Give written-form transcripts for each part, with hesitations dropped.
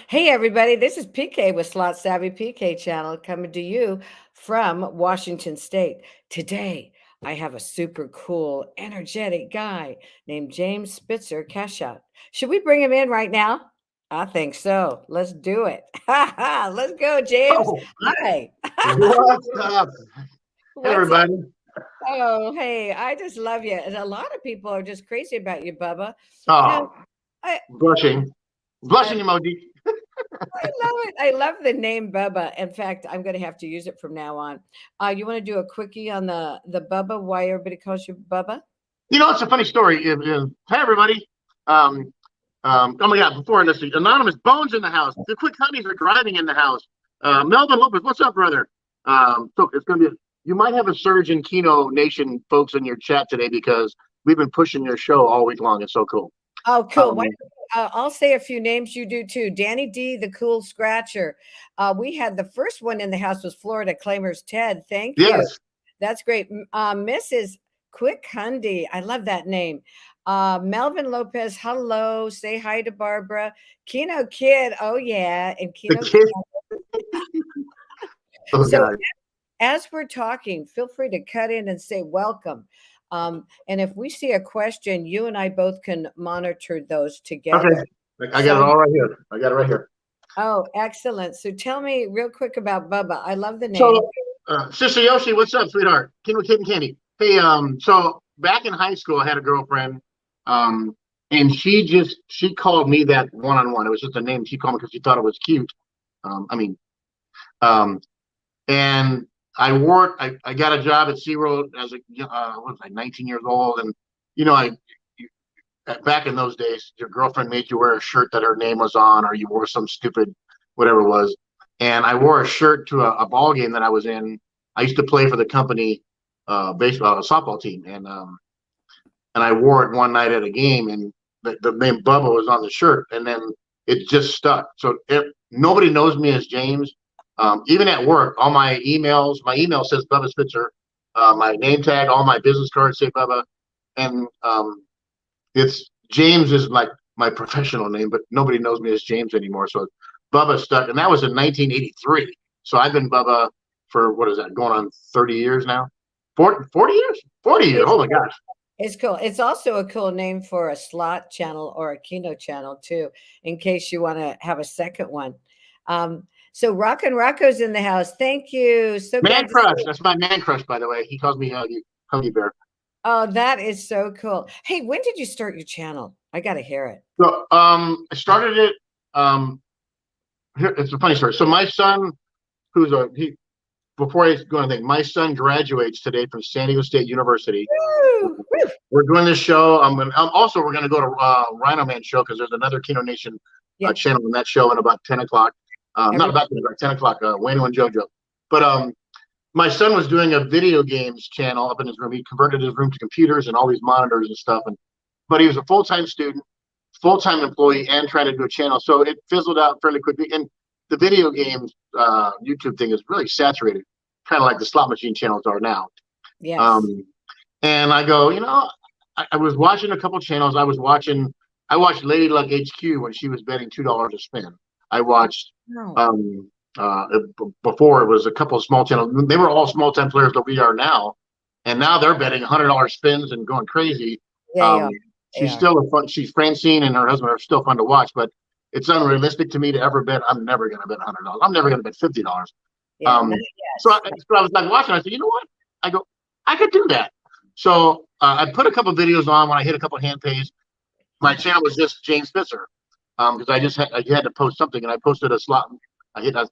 Hey everybody, this is PK with SlotSavvy PK channel coming to you from Washington State. Today, I have a super cool, energetic guy named James Spitzer Cash Out. Should we bring him in right now? I think so. Let's do it. Let's go, James. Oh, Hi. what's up? Hey, What's up? everybody. Oh, hey, I just love you. And a lot of people are just crazy about you, Bubba. Now, Oh, I, blushing. I Blushing emoji. I love it. I love the name Bubba. In fact, I'm going to have to use it from now on. You want to do a quickie on the Bubba? Why everybody calls you Bubba? It's a funny story. Hey, everybody. Um, oh my God, before this, anonymous bones in the house. The quick honeys are driving in the house. Melvin Lopez, what's up, brother? So it's going to be, you might have a surge in Keno Nation folks in your chat today because we've been pushing your show all week long. It's so cool. Oh, cool. Um, I'll say a few names. You do too. Danny D, the cool scratcher. We had the first one in the house was Florida Claimers Ted. Thank you. yes. That's great. Mrs. Quick Hundy. I love that name. Melvin Lopez. Hello. Say hi to Barbara. Keno Kid. Oh yeah. And The Keno Kid. kid. Oh, So God. as we're talking, feel free to cut in and say welcome. And if we see a question, you and I both can monitor those Okay. together. I got it So, all right here. I got it right here. oh, excellent. So tell me real quick about Bubba. I love the name. So, Sister Yoshi, what's up, sweetheart? Kid and Candy. Hey, so back in high school, I had a girlfriend, um, and she called me that one on one. It was just a name she called me because she thought it was cute. I mean, um, and I got a job at SeaWorld as a what was I, 19 years old, and I back in those days, your girlfriend made you wear a shirt that her name was on, or you wore some stupid whatever it was. And I wore a shirt to a ball game that I was in. I used to play for the company baseball softball team, and I wore it one night at a game, and the name Bubba was on the shirt, and then it just stuck. So nobody knows me as James. Even at work, all my email says Bubba Spitzer. My name tag, all my business cards say Bubba, and it's James is like my professional name, but nobody knows me as James anymore. So Bubba stuck, and that was in 1983. So I've been Bubba for what is that, going on 30 years now? 40 years? 40 years. It's Oh my gosh. it's cool. It's also a cool name for a slot channel or a Keno channel too, in case you want to have a second one. So Rock and Rocco's in the house. Thank you. So Man glad to see crush. you. That's my man crush, by the way. He calls me Huggy Bear. Oh, that is so cool. Hey, when did you start your channel? I got to hear it. So I started it. Um, it's a funny story. So my son, who's a he before I go anything, my son graduates today from San Diego State University. Woo, woo. We're doing this show. Also we're gonna go to Rhino Man show because there's another Keno Nation Yeah. channel in that show at about 10 o'clock. Not Every, about 10 o'clock. Wayne and JoJo. But my son was doing a video games channel up in his room. He converted his room to computers and all these monitors and stuff. But he was a full-time student, full-time employee, and trying to do a channel. So it fizzled out fairly quickly. And the video games YouTube thing is really saturated, kind of like the slot machine channels are now. yes. Um, and I go, I was watching a couple channels. I watched Lady Luck HQ when she was betting $2 a spin. I watched No. uh, before it was a couple of small channels. They were all small time players that we are now, and now they're betting $100 spins and going crazy. They Um, are. They she's are. still a fun. She's Francine and her husband are still fun to watch, but it's unrealistic to me to ever bet. I'm never going to bet $100. I'm never going to bet $50. Yeah. Um, so, Yes. I was like watching. I said, you know what? I go, I could do that. So I put a couple videos on when I hit a couple of hand pays. My channel was just James Spitzer because I had to post something, and I posted a slot. I hit a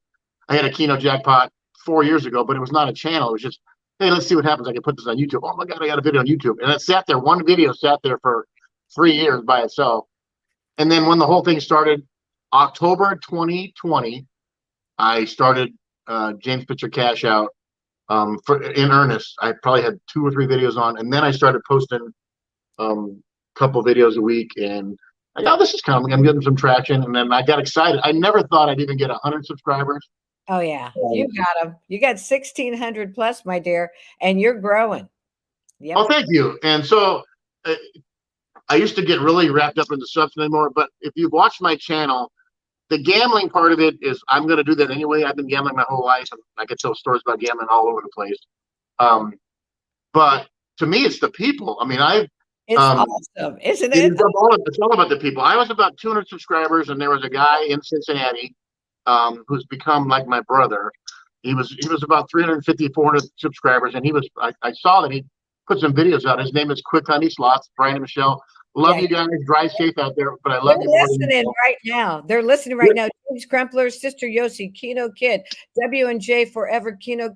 I had a Keno jackpot 4 years ago, but it was not a channel. It was just, hey, let's see what happens. I can put this on YouTube. Oh my God, I got a video on YouTube, and it sat there. One video sat there for 3 years by itself, and then when the whole thing started, October 2020, I started James Spitzer Cash Out in earnest. I probably had 2 or 3 videos on, and then I started posting couple videos a week, and I go, oh, this is coming. I'm getting some traction, and then I got excited. I never thought I'd even get 100 subscribers. Oh yeah. You got them. You got 1,600 plus, my dear, and you're growing. Yep. Oh, thank you. And so I used to get really wrapped up in the subs anymore, but if you've watched my channel, the gambling part of it is I'm going to do that anyway. I've been gambling my whole life, and I could tell stories about gambling all over the place. But to me, it's the people. I mean, It's awesome, isn't it? it's all about the people. I was about 200 subscribers, and there was a guy in Cincinnati who's become like my brother. He was about 350, 400 subscribers, and I saw that he put some videos out. His name is Quick Honey Slots. Brian and Michelle, love you guys. Drive safe out there, but I love you. They're listening right now. They're listening right now. James Crumpler, Sister Yossi, Kino Kid, W&J Forever, Kino.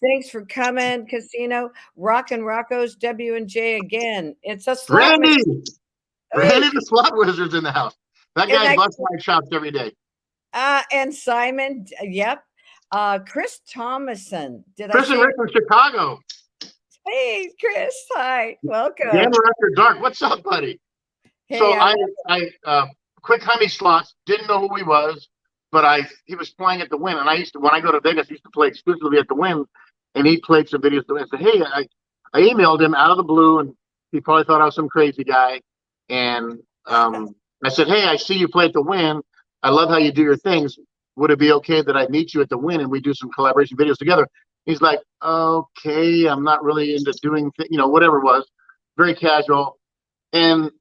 Thanks for coming, Casino. Rock and Rocco's, W&J again. It's a slot. Randy the Slot Wizard's in the house. That guy busts my chops every day. And Simon, yep. Chris Thomason. Chris and Rick from Chicago. Hey, Chris. Hi. Welcome. Gamer After Dark. What's up, buddy? Hey, so I Quick Honey Slots, didn't know who he was, but he was playing at the Wynn, and when I go to Vegas, I used to play exclusively at the Wynn, and he played some videos. I said, hey, I emailed him out of the blue, and he probably thought I was some crazy guy, and I said, hey, I see you play at the Wynn. I love how you do your things. Would it be okay that I meet you at the Wynn and we do some collaboration videos together? He's like, okay, I'm not really into doing, whatever it was, very casual. And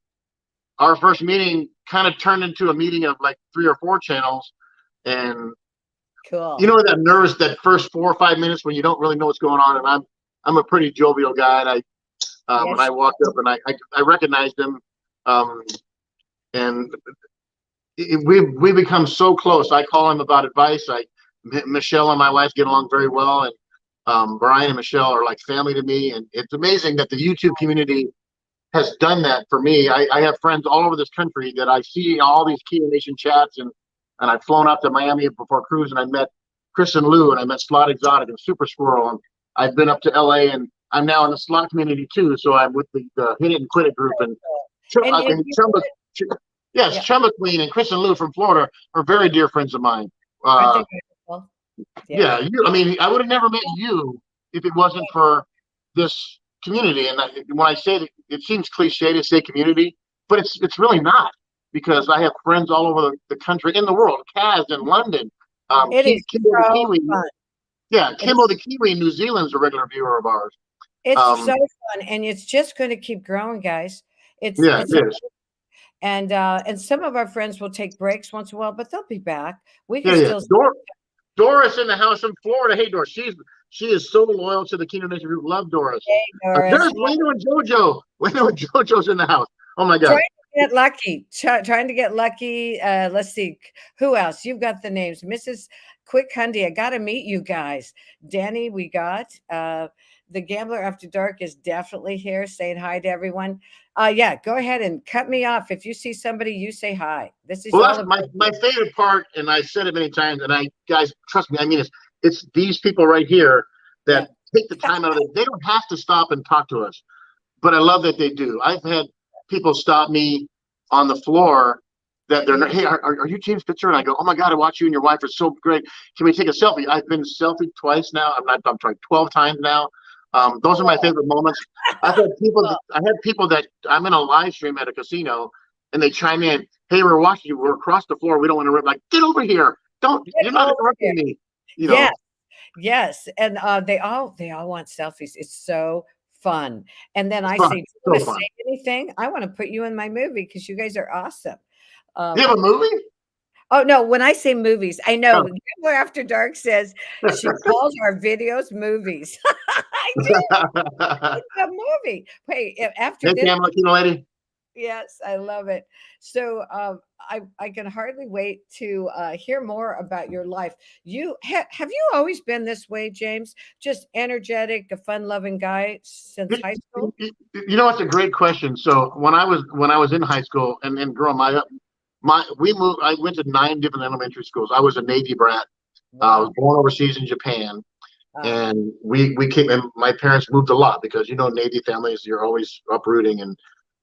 our first meeting kind of turned into a meeting of like 3 or 4 channels. And cool. You know that nervous, that first 4 or 5 minutes when you don't really know what's going on. And I'm a pretty jovial guy. And when I walked up and I recognized him, and we become so close. I call him about advice. Michelle and my wife get along very well, and Brian and Michelle are like family to me. And it's amazing that the YouTube community has done that for me. I have friends all over this country that I see all these Key Nation chats, and I've flown out to Miami before cruise, and I met Chris and Lou, and I met Slot Exotic and Super Squirrel, and I've been up to LA, and I'm now in the slot community too. So I'm with the Hit It and Quit It group, and Chumba Queen and Chris and Lou from Florida are very dear friends of mine. I mean, I would have never met you if it wasn't for this community. And when I say it seems cliche to say community, but it's really not, because I have friends all over the country, in the world. Kaz in London, Kimbo the Kiwi. Yeah, Kimbo the Kiwi in New Zealand's a regular viewer of ours. It's so fun, and it's just going to keep growing, guys. It is. And some of our friends will take breaks once in a while, but they'll be back. We can still. Doris in the house from Florida. Hey, Doris, she is so loyal to the Kino Nation group. Love Doris. Hey, Doris. There's Wayno and JoJo. Wayno and JoJo's in the house. Oh my God. Trying to get lucky. Trying to get lucky. Let's see. Who else? You've got the names. Mrs. Quick Hundy. I got to meet you guys. Danny, we got. The Gambler After Dark is definitely here, saying hi to everyone. Yeah, go ahead and cut me off. If you see somebody, you say hi. This is that's my favorite part, and I said it many times, and guys, trust me, I mean, it's these people right here that take the time out of it. They don't have to stop and talk to us, but I love that they do. I've had people stop me on the floor that they're, hey, are you James Spitzer? And I go, oh my God, I watch you and your wife are so great. Can we take a selfie? I've been selfied twice now. I'm trying 12 times now. Those are my favorite moments. I've had people that I'm in a live stream at a casino, and they chime in, hey, we're watching you. We're across the floor. We don't want to rip. Like, get over here. You're not interrupting me. You know? Yes. And they all want selfies. It's so fun. And then I say, do you want to say anything? I want to put you in my movie because you guys are awesome. You have a movie? Oh, no. When I say movies, I know Gambler After Dark says she calls our videos movies. I do. It's a movie. Wait, after this. Lady. Yes, I love it. So I can hardly wait to hear more about your life. You have you always been this way, James? Just energetic, a fun-loving guy since high school? You know, it's a great question. So when I was in high school and growing up, we moved. I went to 9 different elementary schools. I was a Navy brat. I was born overseas in Japan, and we came. And my parents moved a lot because Navy families, you're always uprooting. And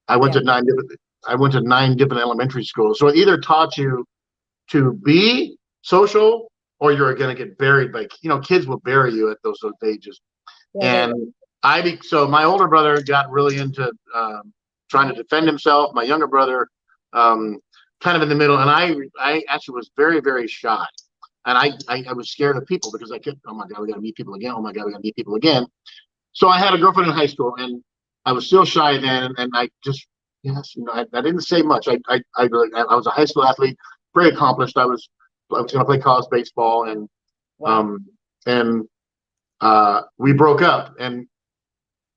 I went to 9 different elementary schools. So it either taught you to be social, or you're going to get buried by kids will bury you at those ages. Yeah. And so my older brother got really into trying to defend himself. My younger brother kind of in the middle. And I actually was very, very shy. And I was scared of people because I kept, oh my God, we got to meet people again. Oh my God, we got to meet people again. So I had a girlfriend in high school, and I was still shy then. And I just, yes, I didn't say much. I was a high school athlete, very accomplished. I was going to play college baseball, and Wow. we broke up. And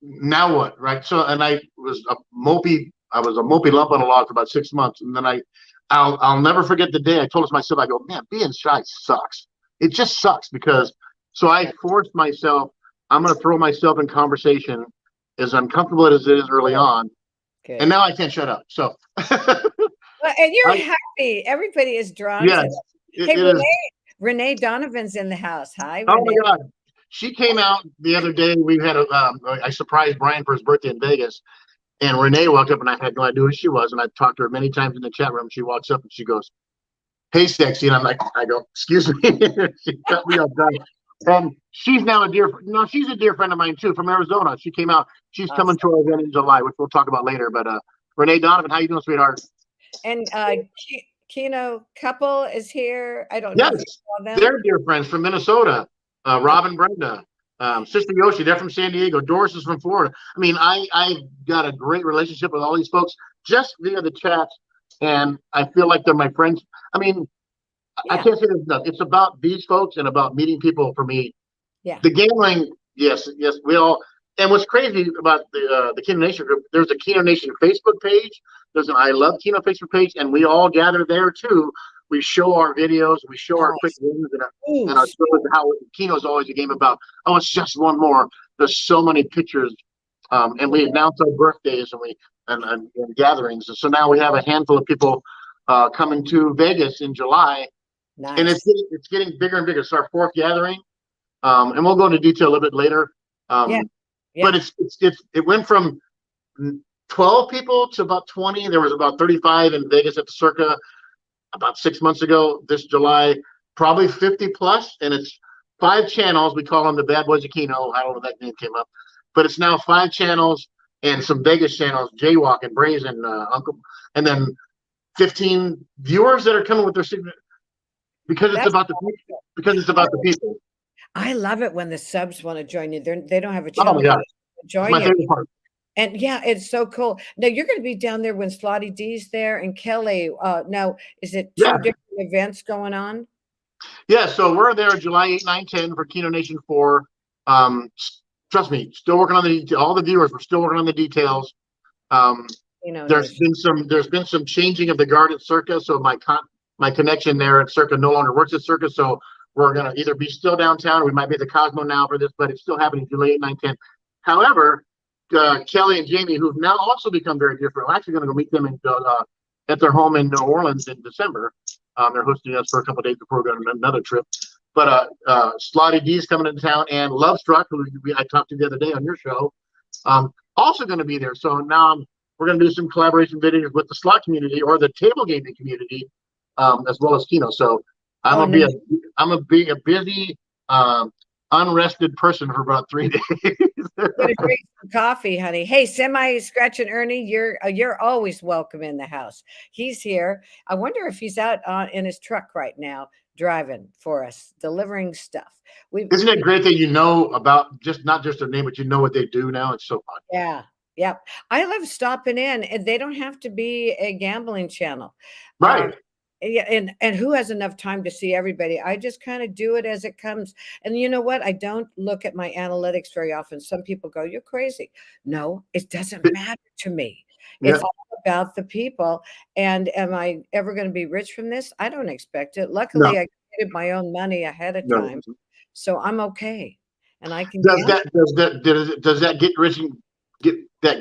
now what, right? So, and I was a mopey lump on a log for about 6 months, and then I'll never forget the day I told myself, I go, man, being shy sucks. It just sucks because, so I forced myself, I'm going to throw myself in conversation, as uncomfortable as it is early on, Good. and now I can't shut up. So, well, and you're happy. Everybody is drawn to yes, that. Hey, Renee Donovan's in the house. Hi, oh Renee. my God. She came out the other day. We had I surprised Brian for his birthday in Vegas. And Renee walked up, and I had no idea who she was. And I talked to her many times in the chat room. She walks up and she goes, "Hey, sexy." And I'm like, I go, "Excuse me." She cut me off guard. And she's now she's a dear friend of mine too, from Arizona. She came out. She's coming to our event in July, which we'll talk about later. But Renee Donovan, how you doing, sweetheart? And Keno couple is here. I don't know if you saw them. They're dear friends from Minnesota. Rob and Brenda. Sister Yoshi, they're from San Diego. Doris is from Florida. I mean, I've got a great relationship with all these folks just via the chat, and I feel like they're my friends. I mean, I can't say this enough. It's about these folks and about meeting people for me. Yeah. The gambling, yes, we all. And what's crazy about the Keno Nation group, there's a Keno Nation Facebook page. There's an I Love Keno Facebook page, and we all gather there too. We show our videos, we show our quick wins, and our how Keno is always a game about, oh, it's just one more. There's so many pictures, and we announce our birthdays and gatherings. And so now we have a handful of people coming to Vegas in July, and it's getting bigger and bigger. It's our fourth gathering, and we'll go into detail a little bit later. But it went from 12 people to about 20. There was about 35 in Vegas at the Circa about 6 months ago. This July, probably 50 plus, and it's 5 channels. We call them the Bad Boys of Keno. I don't know if that name came up, but it's now 5 channels and some Vegas channels, Jaywalk and Brazen, Uncle, and then 15 viewers that are coming with their signature because it's about the people. Because it's about the people. I love it when the subs want to join you. They don't have a channel. Oh my God, join it's my favorite part. And yeah, it's so cool. Now you're going to be down there when Slotty D's there and Kelly. Now, is it 2 different events going on? Yeah, so we're there July 8, 9, 10 for Keno Nation 4. Trust me, still working on all the viewers. We're still working on the details. There's been some changing of the guard at Circa, so my connection there at Circa no longer works at Circa. So we're gonna either be still downtown, or we might be at the Cosmo now for this, but it's still happening July 8, 9, 10. However, Kelly and Jamie, who've now also become very different, we're actually going to go meet them at their home in New Orleans in December. They're hosting us for a couple of days before we're going on another trip. But Slotty D's coming into town, and Love Struck, who I talked to the other day on your show, also going to be there. So now we're going to do some collaboration videos with the slot community or the table gaming community, as well as Keno. So I'm gonna be a busy, unrested person for about 3 days. Gonna drink some coffee, honey. Hey, Semi Scratch and Ernie, you're always welcome in the house. He's here. I wonder if he's out in his truck right now, driving for us, delivering stuff. Isn't it great that you know about not just their name, but you know what they do now? It's so fun. Yeah. Yep. I love stopping in, and they don't have to be a gambling channel. Right. Yeah, and who has enough time to see everybody? I just kind of do it as it comes. And you know what? I don't look at my analytics very often. Some people go, "You're crazy." No, it doesn't matter to me. It's all about the people. And am I ever going to be rich from this? I don't expect it. Luckily, I created my own money ahead of time, so I'm okay. And I can. Does that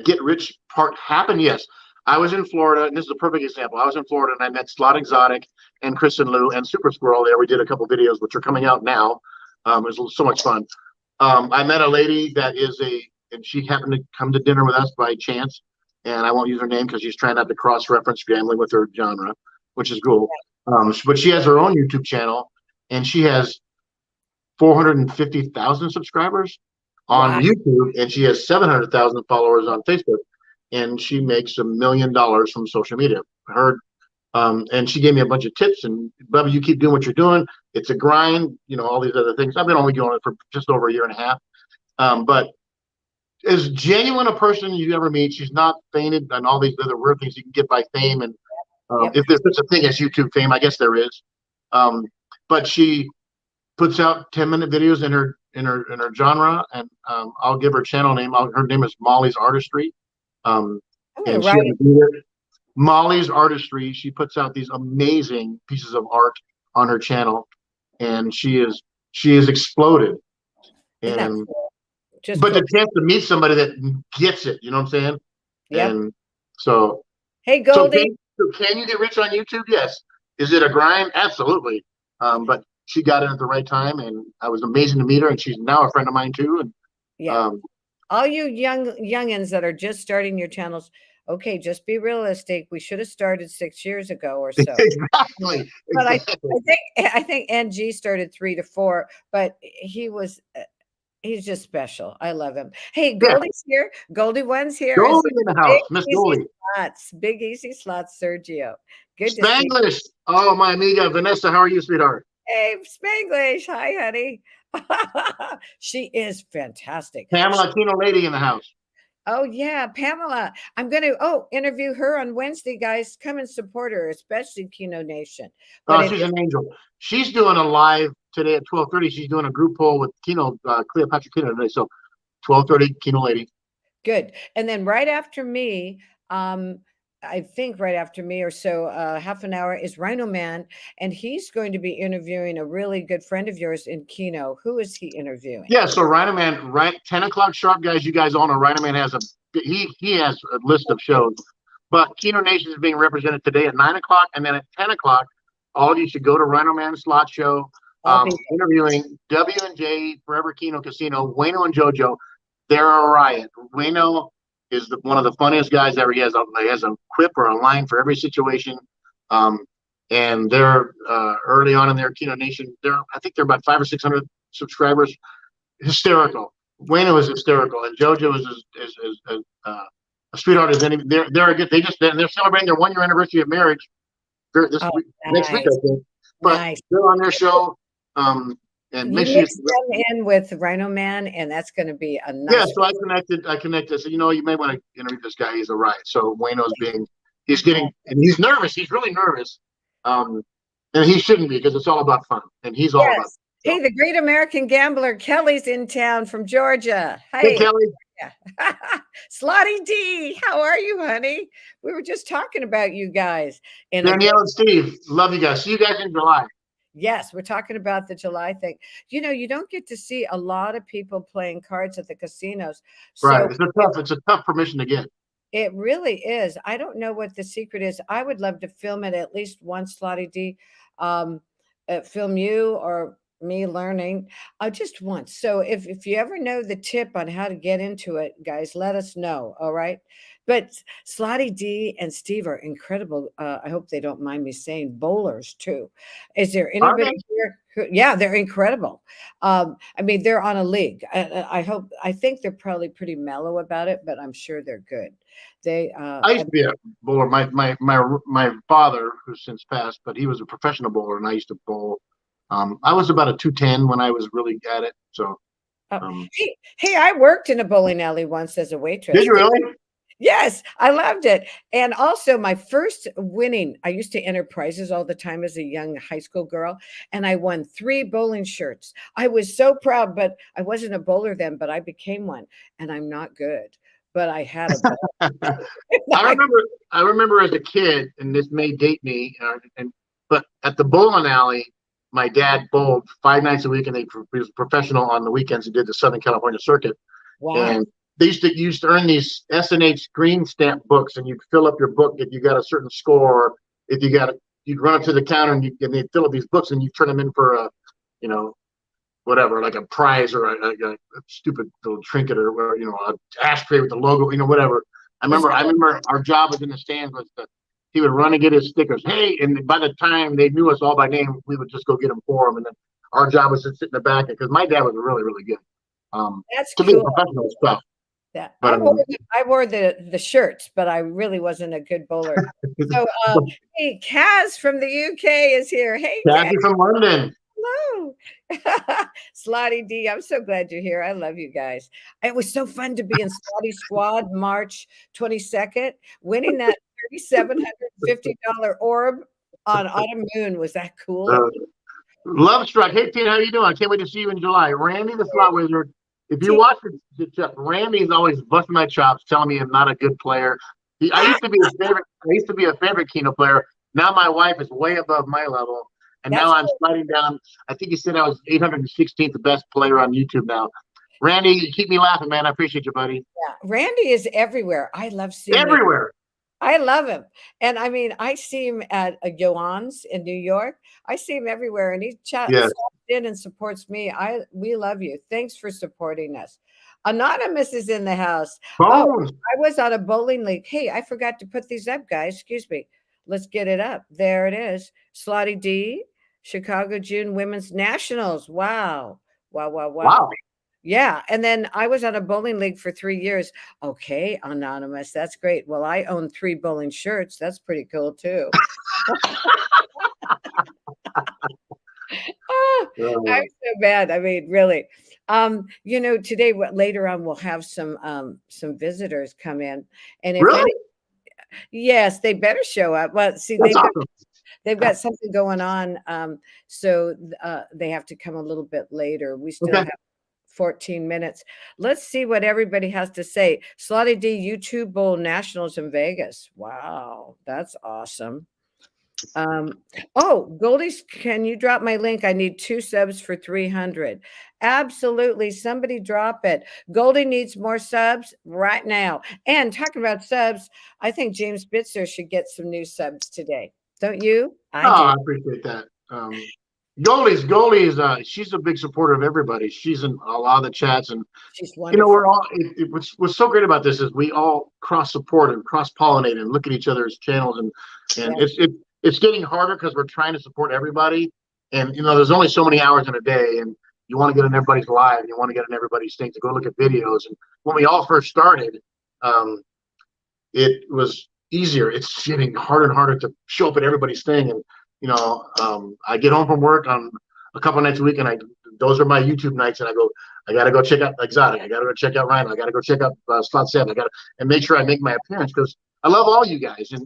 get rich part happen? Yes. I was in Florida, and this is a perfect example. I was in Florida, and I met Slot Exotic and Chris and Lou and Super Squirrel there. We did a couple videos, which are coming out now. It was so much fun. I met a lady and she happened to come to dinner with us by chance, and I won't use her name because she's trying not to cross-reference gambling with her genre, which is cool. But she has her own YouTube channel, and she has 450,000 subscribers on YouTube, and she has 700,000 followers on Facebook. And she makes $1 million from social media. Her And she gave me a bunch of tips, and Bubba, you keep doing what you're doing. It's a grind, all these other things. I've been only doing it for just over a year and a half. But as genuine a person you ever meet, she's not fainted and all these other weird things you can get by fame. And if there's such a thing as YouTube fame, I guess there is. But she puts out 10-minute videos in her genre, and I'll give her channel name. Her name is Molly's Artistry. And she has a video. Molly's Artistry. She puts out these amazing pieces of art on her channel, and she is exploded. And but the chance to meet somebody that gets it, you know what I'm saying? Yeah. And so, hey, Goldie, so can you get rich on YouTube? Yes. Is it a grind? Absolutely. But she got in at the right time, and I was amazing to meet her, and she's now a friend of mine too. And all you youngins that are just starting your channels, okay, just be realistic. We should have started 6 years ago or so. Exactly. But I think NG started 3 to 4, but he's just special. I love him. Hey, Goldie's here. Goldie One's here. Goldie in the house. Miss Goldie. Big Easy Slots, Sergio. Good Spanglish. To see you. Oh, my amiga Vanessa. How are you, sweetheart? Hey, Spanglish. Hi, honey. She is fantastic. Pamela, Kino lady in the house. Oh, yeah, Pamela. I'm going to interview her on Wednesday, guys. Come and support her, especially Kino Nation. But she's an angel. She's doing a live today at 12:30. She's doing a group poll with Kino, Cleopatra Kino today. So 12:30, Kino lady. Good. And then right after me, I think right after me or so, half an hour is Rhino Man, and he's going to be interviewing a really good friend of yours in Kino. Who is he interviewing? Yeah, so Rhino Man, right, 10 o'clock sharp, guys. You guys all know Rhino Man has he has a list of shows, but Kino Nation is being represented today at 9 o'clock, and then at 10 o'clock, all of you should go to Rhino Man's slot show, interviewing W&J, Forever Kino Casino, Wayno and JoJo. They're a riot. Wayno is one of the funniest guys ever. He has a quip or a line for every situation. And they're early on in their Kino Nation. I think they're about 500 or 600 subscribers. Hysterical. Wayno is hysterical, and JoJo is a sweetheart as any. They're good. They're celebrating their 1 year anniversary of marriage. Next week, I think. But they're on their show. And you mix them in with Rhino Man, and that's going to be a nice. Yeah, so I connected. So you may want to interview this guy. He's a riot. So Wayno's he's nervous. He's really nervous, and he shouldn't be because it's all about fun, and he's all about fun. Hey, the great American gambler Kelly's in town from Georgia. Hey Kelly. Slotty D, how are you, honey? We were just talking about you guys. And Danielle and Steve, love you guys. See you guys in July. Yes, we're talking about the July thing. You don't get to see a lot of people playing cards at the casinos. Right. It's a tough permission to get. It really is. I don't know what the secret is. I would love to film it at least once, Slotty D. Film you or me learning just once. So if you ever know the tip on how to get into it, guys, let us know. All right. But Slotty D and Steve are incredible. I hope they don't mind me saying bowlers too. Is there anybody here Yeah, they're incredible. I mean, they're on a league. I think they're probably pretty mellow about it, but I'm sure they're good. I used to be a bowler. My father, who's since passed, but he was a professional bowler, and I used to bowl. I was about a 210 when I was really at it. So, hey, I worked in a bowling alley once as a waitress. Did you really? Yes, I loved it. And also my first winning, I used to enter prizes all the time as a young high school girl, and I won 3 bowling shirts. I was so proud, but I wasn't a bowler then, but I became one, and I'm not good, but I had a bowl. I remember as a kid, and this may date me, but at the bowling alley, my dad bowled 5 nights a week, and he was a professional on the weekends. He did the Southern California circuit. Wow. And they used to earn these S&H green stamp books, and you'd fill up your book if you got a certain score. If you'd run up to the counter and they'd fill up these books, and you turn them in for whatever, like a prize or a stupid little trinket or an ashtray with the logo, whatever. I remember our job was in the stands was that he would run and get his stickers. Hey, and by the time they knew us all by name, we would just go get them for him, and then our job was to sit in the back because my dad was really, really good. That's to cool. be a professional stuff. Yeah, But I wore the shirts, but I really wasn't a good bowler. So, hey, Kaz from the UK is here. Hey, Kaz. Kathy from London. Hello. Slotty D, I'm so glad you're here. I love you guys. It was so fun to be in Slotty Squad March 22nd, winning that $3,750 orb on Autumn Moon. Was that cool? Uh, Love Struck. Hey, Tina, how you doing? I can't wait to see you in July. Randy the Slot Wizard. If you watch it, Randy's always busting my chops, telling me I'm not a good player. I used to be a favorite. I used to be a favorite Keno player. Now my wife is way above my level, and That's now I'm cool. sliding down. I think he said I was 816th best player on YouTube now. Randy, you keep me laughing, man. I appreciate you, buddy. Yeah. Randy is everywhere. I love seeing it. Everywhere. I love him. And I mean, I see him at Joann's in New York. I see him everywhere and he Yes. stops in and supports me. We love you. Thanks for supporting us. Anonymous is in the house. Oh, Bones. I was on a bowling league. Hey, I forgot to put these up, guys. Excuse me. Let's get it up. There it is. Slotty D, Chicago June Women's Nationals. Wow. Wow, wow, wow. Wow. Yeah, and then I was on a bowling league for 3 years. Okay, anonymous, that's great. Well, I own 3 bowling shirts. That's pretty cool too. I'm so bad. I mean, really. Today later on we'll have some visitors come in, and if Really? any, yes, they better show up. Well, see, That's awesome. they've got something going on, so they have to come a little bit later. We still have 14 minutes. Let's see what everybody has to say. Slotty D, YouTube Bowl Nationals in Vegas. Wow, that's awesome. Goldies, can you drop my link? I need 2 subs for 300. Absolutely. Somebody drop it. Goldie needs more subs right now. And talking about subs, I think James Spitzer should get some new subs today. Don't you? I do. I appreciate that. Goldie's she's a big supporter of everybody. She's in a lot of the chats, and She's wonderful. we're all. What's so great about this is we all cross support and cross pollinate and look at each other's channels, and it's getting harder because we're trying to support everybody, and there's only so many hours in a day, and you want to get in everybody's live, you want to get in everybody's thing to go look at videos, and when we all first started, it was easier. It's getting harder and harder to show up at everybody's thing, and I get home from work on a couple nights a week, and those are my YouTube nights, and I gotta go check out Exotic, I gotta go check out Rhino, I gotta go check out SlotSavvy, and make sure I make my appearance because I love all you guys, and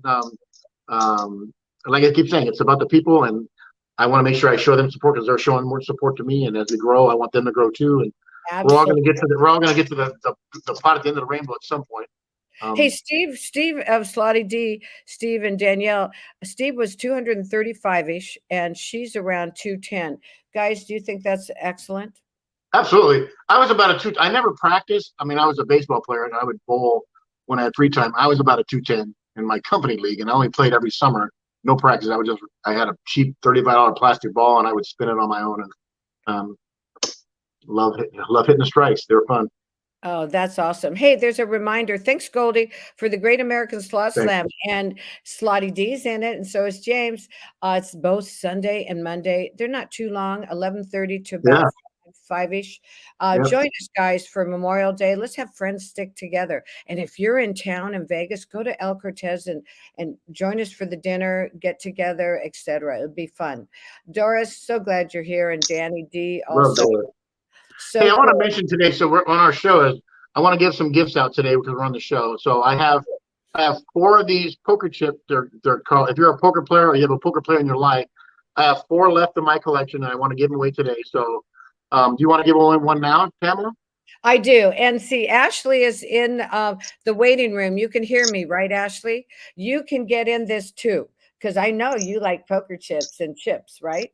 like I keep saying, it's about the people, and I want to make sure I show them support because they're showing more support to me, and as we grow, I want them to grow too, and we're all going to get to the pot at the end of the rainbow at some point. Hey, Steve of Slotty D, Steve and Danielle. Steve was 235-ish, and she's around 210. Guys, do you think that's excellent? Absolutely. I was about a 2. I never practiced. I mean, I was a baseball player, and I would bowl when I had free time. I was about a 210 in my company league, and I only played every summer. No practice. I had a cheap $35 plastic ball, and I would spin it on my own, and love hitting the strikes. They were fun. Oh, that's awesome. Hey, there's a reminder. Thanks, Goldie, for the Great American Slot Slam. And Slotty D's in it, and so is James. It's both Sunday and Monday. They're not too long, 11:30 to about 5-ish. Join us, guys, for Memorial Day. Let's have friends stick together. And if you're in town in Vegas, go to El Cortez and join us for the dinner, get together, etc. It'll be fun. Doris, so glad you're here, and Danny D also. So hey, I want to mention today, so we're on our show, I want to give some gifts out today because we're on the show. So I have 4 of these poker chips. They're called, if you're a poker player or you have a poker player in your life, I have 4 left in my collection, and I want to give them away today. So do you want to give away one now, Pamela? I do. And see, Ashley is in the waiting room. You can hear me, right, Ashley? You can get in this too, because I know you like poker chips and chips, right?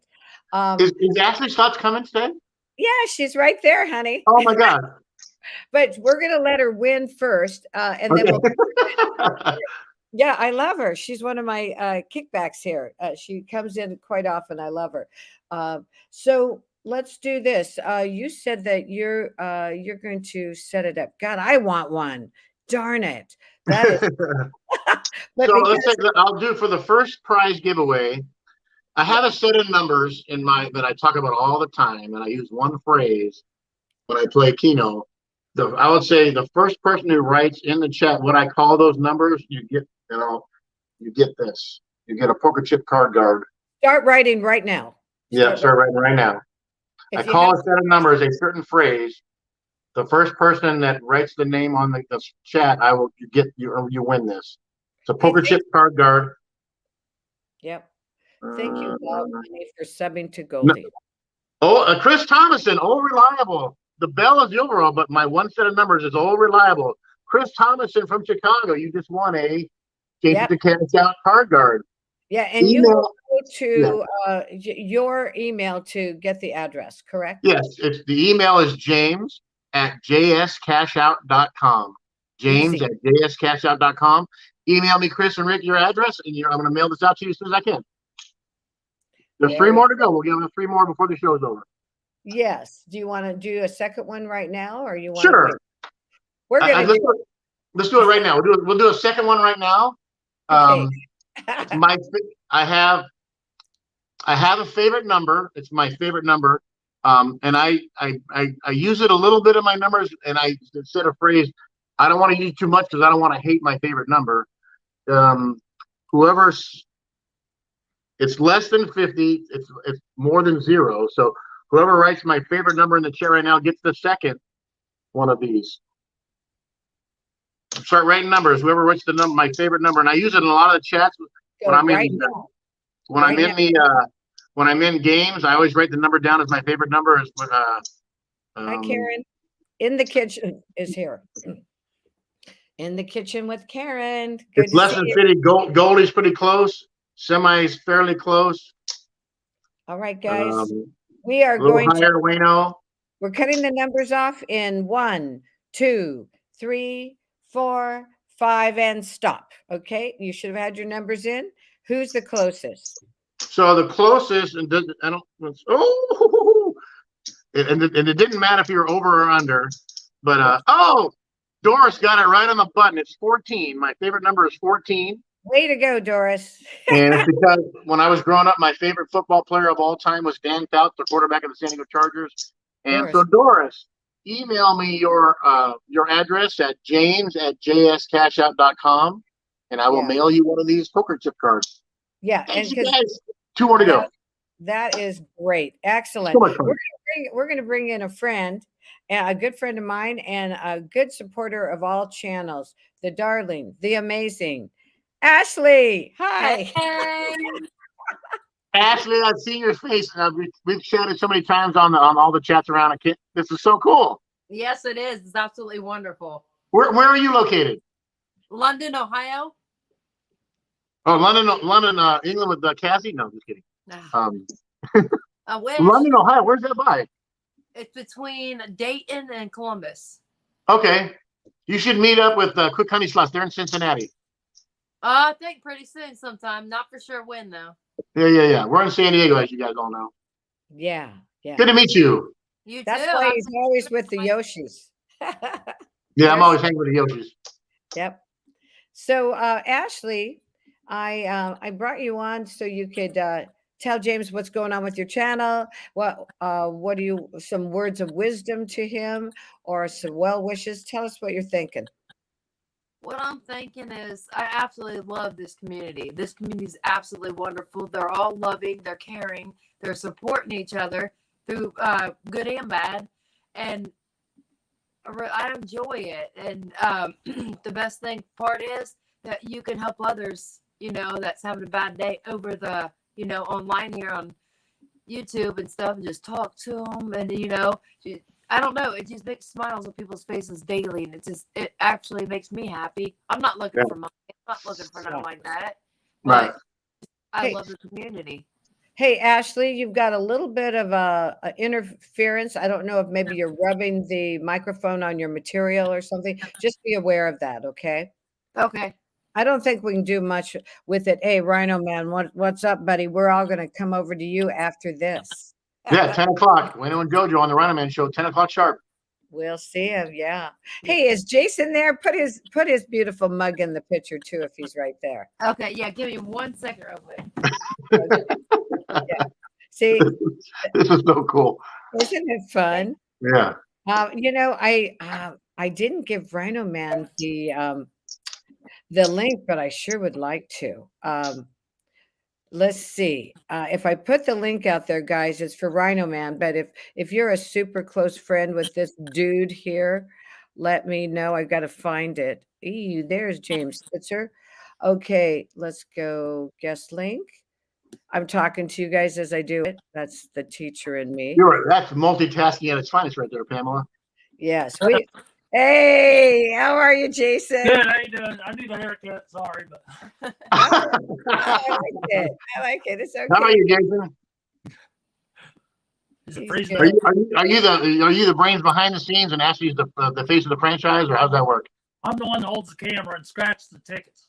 Is Ashley Slots coming today? Yeah, she's right there, honey. Oh my God. But we're going to let her win first. And then yeah, I love her. She's one of my kickbacks here. She comes in quite often. I love her. So let's do this. You said that you're going to set it up. God, I want one. Darn it. That is. So let's say that I'll do for the first prize giveaway. I have a set of numbers that I talk about all the time, and I use one phrase when I play Keno. I would say the first person who writes in the chat what I call those numbers, you get, you get this. You get a poker chip card guard. Start writing right now. Start writing right now. I call a set of numbers a certain phrase. The first person that writes the name on the chat, you win this. It's a poker chip card guard. Yep. Thank you, Bob, for subbing to Goldie. Chris Thomason, reliable. The bell is the overall, but my one set of numbers is reliable. Chris Thomason from Chicago, you just won a James the Cash Out card guard. Yeah, and you will go to your email to get the address, correct? Yes, the email is james@jscashout.com. james@jscashout.com. Email me, Chris and Rick, your address, and I'm going to mail this out to you as soon as I can. There's 3 more to go. We'll give them 3 more before the show's over. Yes. Do you want to do a second one right now, or you want? Sure. We're gonna let's do it right now. We'll do a second one right now. Okay. I have a favorite number. It's my favorite number. And I use it a little bit in my numbers, and I said a phrase. I don't want to use too much because I don't want to hate my favorite number. It's less than 50. It's more than 0. So whoever writes my favorite number in the chat right now gets the second one of these. Start writing numbers. Whoever writes my favorite number, and I use it in a lot of the chats when I'm in games. I always write the number down as my favorite number. Hi, Karen. In the kitchen is here. In the kitchen with Karen. Good, it's less than 50. Goldie's pretty close. Semi's fairly close. All right, guys. We are going higher, Wayno. We're cutting the numbers off in 1, 2, 3, 4, 5, and stop. Okay, you should have had your numbers in. Who's the closest? So the closest, and it didn't matter if you were over or under, but Doris got it right on the button. It's 14. My favorite number is 14. Way to go, Doris. And it's because when I was growing up, my favorite football player of all time was Dan Fouts, the quarterback of the San Diego Chargers. And so Doris, email me your address at james@jscashout.com, and I will mail you one of these poker chip cards. Yeah, and you guys, 2 more to go. That is great. Excellent. So much fun. We're going to bring in a friend, a good friend of mine, and a good supporter of all channels, the darling, the amazing Ashley. Hi. Hey. Ashley, I've seen your face. We've chatted so many times on all the chats around. This is so cool. Yes, it is. It's absolutely wonderful. Where are you located? London, Ohio. Oh, London, England with Cassie? No, just kidding. I wish. London, Ohio. Where's that by? It's between Dayton and Columbus. Okay. You should meet up with Quick Honey Slots. They're in Cincinnati. I think pretty soon sometime. Not for sure when, though. Yeah. We're in San Diego, as you guys all know. Yeah. Good to meet you. You That's too. why he's always with the Yoshis. Yeah, I'm always hanging with the Yoshis. Yep. So, Ashley, I brought you on so you could tell James what's going on with your channel. What do you, some words of wisdom to him or some well wishes? Tell us what you're thinking. What I'm thinking is I absolutely love this community. This community is absolutely wonderful. They're all loving. They're caring. They're supporting each other through good and bad. And I enjoy it. And the best part is that you can help others, that's having a bad day over the, online here on YouTube and stuff, and just talk to them. And, I don't know. It just makes smiles on people's faces daily. And it actually makes me happy. I'm not looking for money. I'm not looking for nothing like that. Right. I love the community. Hey, Ashley, you've got a little bit of a interference. I don't know if maybe you're rubbing the microphone on your material or something. Just be aware of that, okay? Okay. I don't think we can do much with it. Hey, Rhino Man, what's up, buddy? We're all going to come over to you after this. Yeah, 10 o'clock. Wayno and JoJo on the Rhino Man show, 10 o'clock sharp. We'll see him, yeah. Hey, is Jason there? Put his beautiful mug in the picture, too, if he's right there. Okay, yeah, give me 1 second real quick. Yeah. See? This is so cool. Isn't it fun? Yeah. I I didn't give Rhino Man the link, but I sure would like to. Let's see. If I put the link out there, guys, it's for Rhino Man. But if you're a super close friend with this dude here, let me know. I've got to find it. Ew, there's James Spitzer. Okay, let's go guest link. I'm talking to you guys as I do it. That's the teacher in me. That's multitasking at its finest right there, Pamela. Yes. Hey, how are you, Jason? Good, how you doing? I need a haircut. Sorry, but I like it. I like it. It's okay. How are you, Jason? is it He's freezing? good. Are you the brains behind the scenes and Ashley's the face of the franchise, or how's that work? I'm the one that holds the camera and scratches the tickets.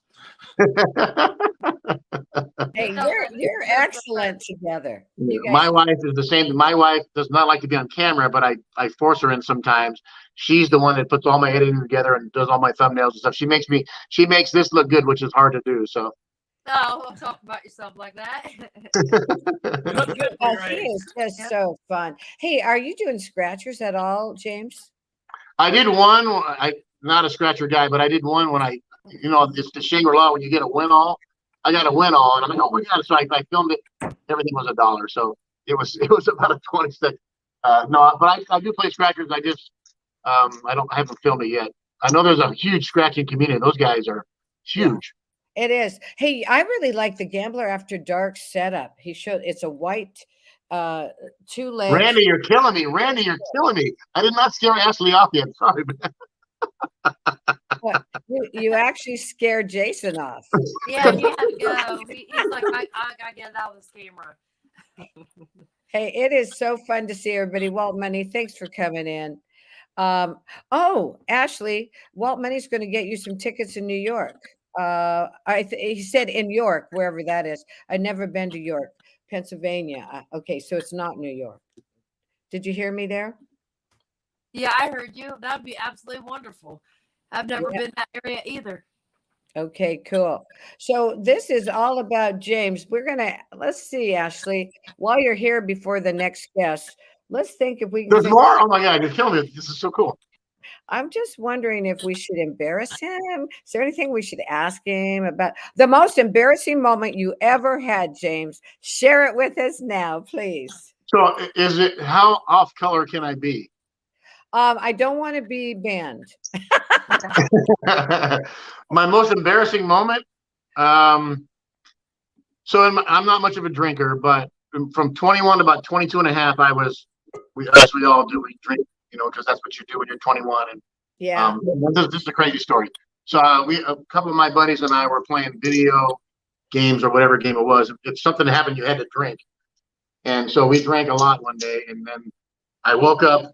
Hey, you're excellent together. You guys, My wife is the same. My wife does not like to be on camera, but I force her in sometimes. She's the one that puts all my editing together and does all my thumbnails and stuff. She makes this look good, which is hard to do. So Oh, don't talk about yourself like that. You look good for your he age. is just so fun. Hey, are you doing scratchers at all, James? I did one. I not a scratcher guy, but I did one when it's the Shangri-La when you get a win all. I got a win all, and I'm like, oh my god! So I filmed it. Everything was $1, so it was about a 26. No, but I do play scratchers. I haven't filmed it yet. I know there's a huge scratching community. Those guys are huge. It is. Hey, I really like the Gambler After Dark setup. He showed it's a white 2 legs. Randy, you're killing me. I did not scare Ashley off yet. Sorry, but You actually scared Jason off. Yeah, he had to go. He's like, I gotta get out of this camera. Hey, it is so fun to see everybody. Walt Money, thanks for coming in. Oh, Ashley, Walt Money's going to get you some tickets in New York. He said in York, wherever that is. I've never been to York, Pennsylvania. Okay, so it's not New York. Did you hear me there? Yeah, I heard you. That'd be absolutely wonderful. I've never been in that area either. Okay, cool. So this is all about James. Let's see, Ashley, while you're here before the next guest, let's think if we can. There's more? Oh my God, you're killing me. This is so cool. I'm just wondering if we should embarrass him. Is there anything we should ask him about? The most embarrassing moment you ever had, James? Share it with us now, please. So how off color can I be? I don't want to be banned. My most embarrassing moment. I'm not much of a drinker, but from 21 to about 22 and a half, as we all do, we drink, because that's what you do when you're 21. And yeah, this is a crazy story. So a couple of my buddies and I were playing video games or whatever game it was. If something happened, you had to drink. And so we drank a lot one day, and then I woke up.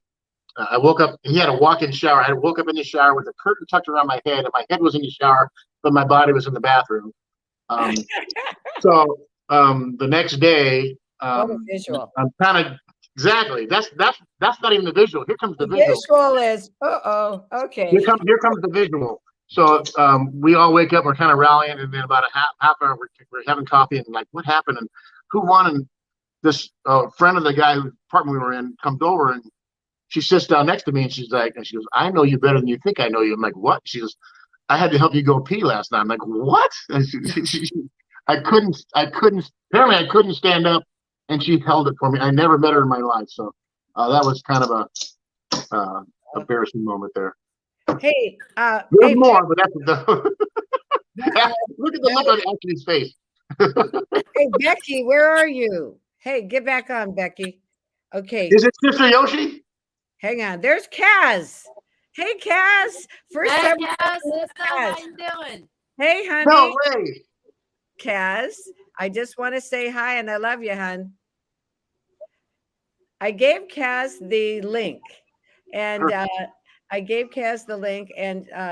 He had a walk-in shower. I woke up in the shower with a curtain tucked around my head, and my head was in the shower, but my body was in the bathroom. So the next day, what a visual. I'm kind of exactly. That's not even the visual. Here comes the visual. Visual is okay. Here comes the visual. So we all wake up. We're kind of rallying, and then about a half hour, we're having coffee, and like, what happened? And who won? And this friend of the guy whose apartment we were in comes over, and she sits down next to me, and she goes, "I know you better than you think I know you." I'm like, "What?" She goes, "I had to help you go pee last night." I'm like, "What?" And I couldn't. Apparently, I couldn't stand up, and she held it for me. I never met her in my life, so that was kind of a embarrassing moment there. Hey, there's more, but that's the look at the look on Ashley's face. Hey, Becky, where are you? Hey, get back on, Becky. Okay. Is it Sister Yoshi? Hang on. There's Kaz. Hey, Kaz. First Hey, time. Kaz, sister, how you doing? Hey, honey. No way. Kaz, I just want to say hi and I love you, hon. I gave Kaz the link, and I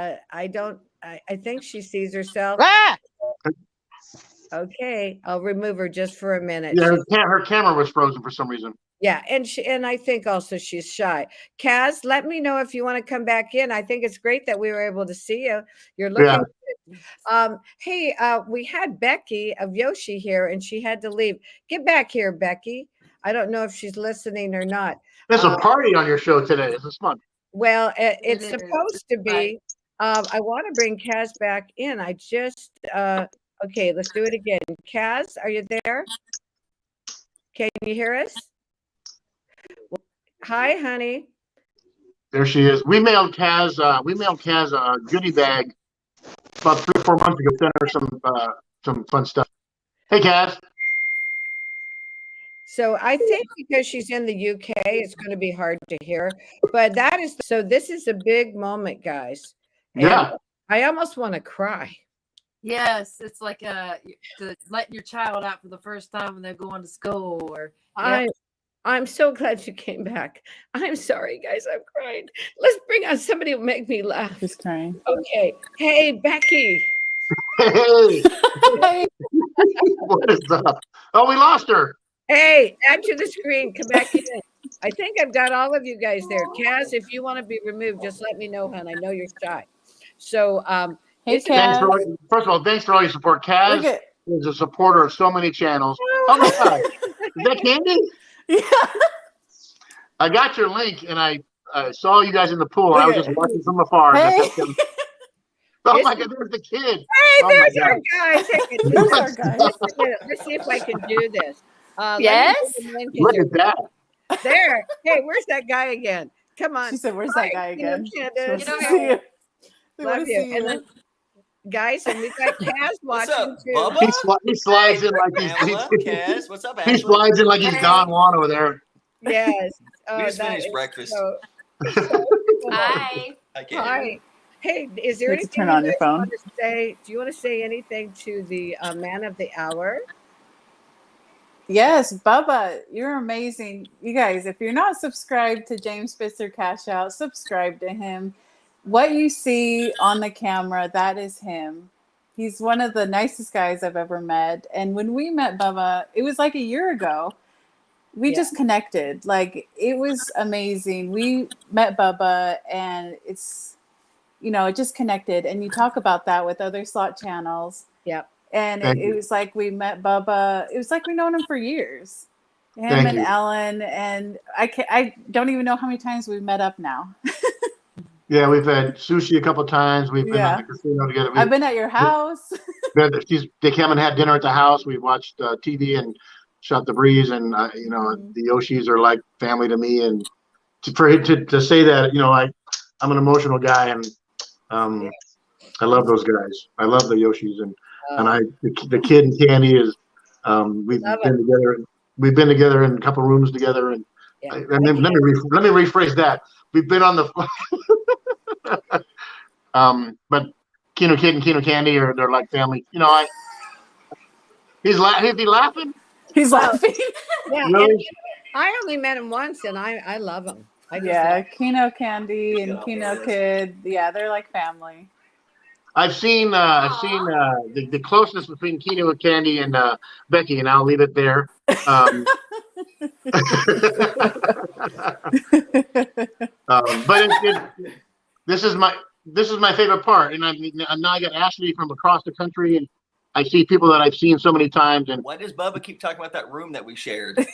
think she sees herself. Ah! Okay, I'll remove her just for a minute. Yeah, her camera was frozen for some reason. Yeah, and I think also she's shy. Kaz, let me know if you want to come back in. I think it's great that we were able to see you. You're looking good. Hey, we had Becky of Yoshi here, and she had to leave. Get back here, Becky. I don't know if she's listening or not. There's a party on your show today. This is fun. Well, It it's is. supposed to be. I want to bring Kaz back in. I just okay. Let's do it again. Kaz, are you there? Can you hear us? Hi, honey. There she is. We mailed Kaz a goodie bag about 3 or 4 months ago. Sent her some fun stuff. Hey, Kaz. So I think because she's in the UK, it's going to be hard to hear. But that is so. This is a big moment, guys. And Yeah. I almost want to cry. Yes, it's like letting your child out for the first time when they're going to school. Or yeah. I'm so glad you came back. I'm sorry, guys. I'm crying. Let's bring on somebody who make me laugh. Who's crying? Okay. Hey, Becky. Hey. What is up? Oh, we lost her. Hey, add to the screen. Come back in. I think I've got all of you guys there. Kaz, if you want to be removed, just let me know, hon. I know you're shy. So, Hey, Thanks Kaz. first of all, thanks for all your support. Kaz is a supporter of so many channels. Oh my God. Is that Candy? Yeah. I got your link and I saw you guys in the pool. I was just watching from afar. Hey. Oh my God, there's the kid. Hey, Oh there's my our God. guys. Hey, There's our guys. let's see if I can do this. Yes? Look at that. There. Hey, where's that guy again? Come on. She said, "Where's that guy again?" Candace. She wants to see you. They Love want to you. see And you. then, guys, and we got Kaz What's watching up, too. Bubba? He slides in like Pamela, Kaz, what's up, he Ashley? slides in like he's Don Juan over there. Yes. We just that finished is breakfast. so cool. Hi, Kaz. Hi. Hey, is there You have to anything turn on you your guys phone. want to say? Do you want to say anything to the man of the hour? Yes, Bubba, you're amazing. You guys, if you're not subscribed to James Spitzer Cash Out, subscribe to him. What you see on the camera, that is him. He's one of the nicest guys I've ever met. And when we met Bubba, it was like a year ago. We just connected. Like, it was amazing. We met Bubba and it's, it just connected. And you talk about that with other slot channels. Yep. And it was like we met Bubba. It was like we've known him for years. Him and Ellen. And I don't even know how many times we've met up now. Yeah, we've had sushi a couple of times. We've been at the casino together. I've been at your house. They came and had dinner at the house. We've watched TV and shot the breeze. And, the Yoshis are like family to me. And to say that, I'm an emotional guy. And I love those guys. I love the Yoshis. The kid and Candy is we've been together. We've been together in a couple of rooms together. And let me rephrase that. We've been on the but Kino Kid and Kino Candy they're like family. Is he laughing? He's laughing. Yeah. Really? I only met him once and I love him. Kino Candy and Kino Kid. Yeah, they're like family. I've seen the closeness between Kino and Candy and Becky, and I'll leave it there. But this is my favorite part, and now I got Ashley from across the country, and I see people that I've seen so many times. And why does Bubba keep talking about that room that we shared? There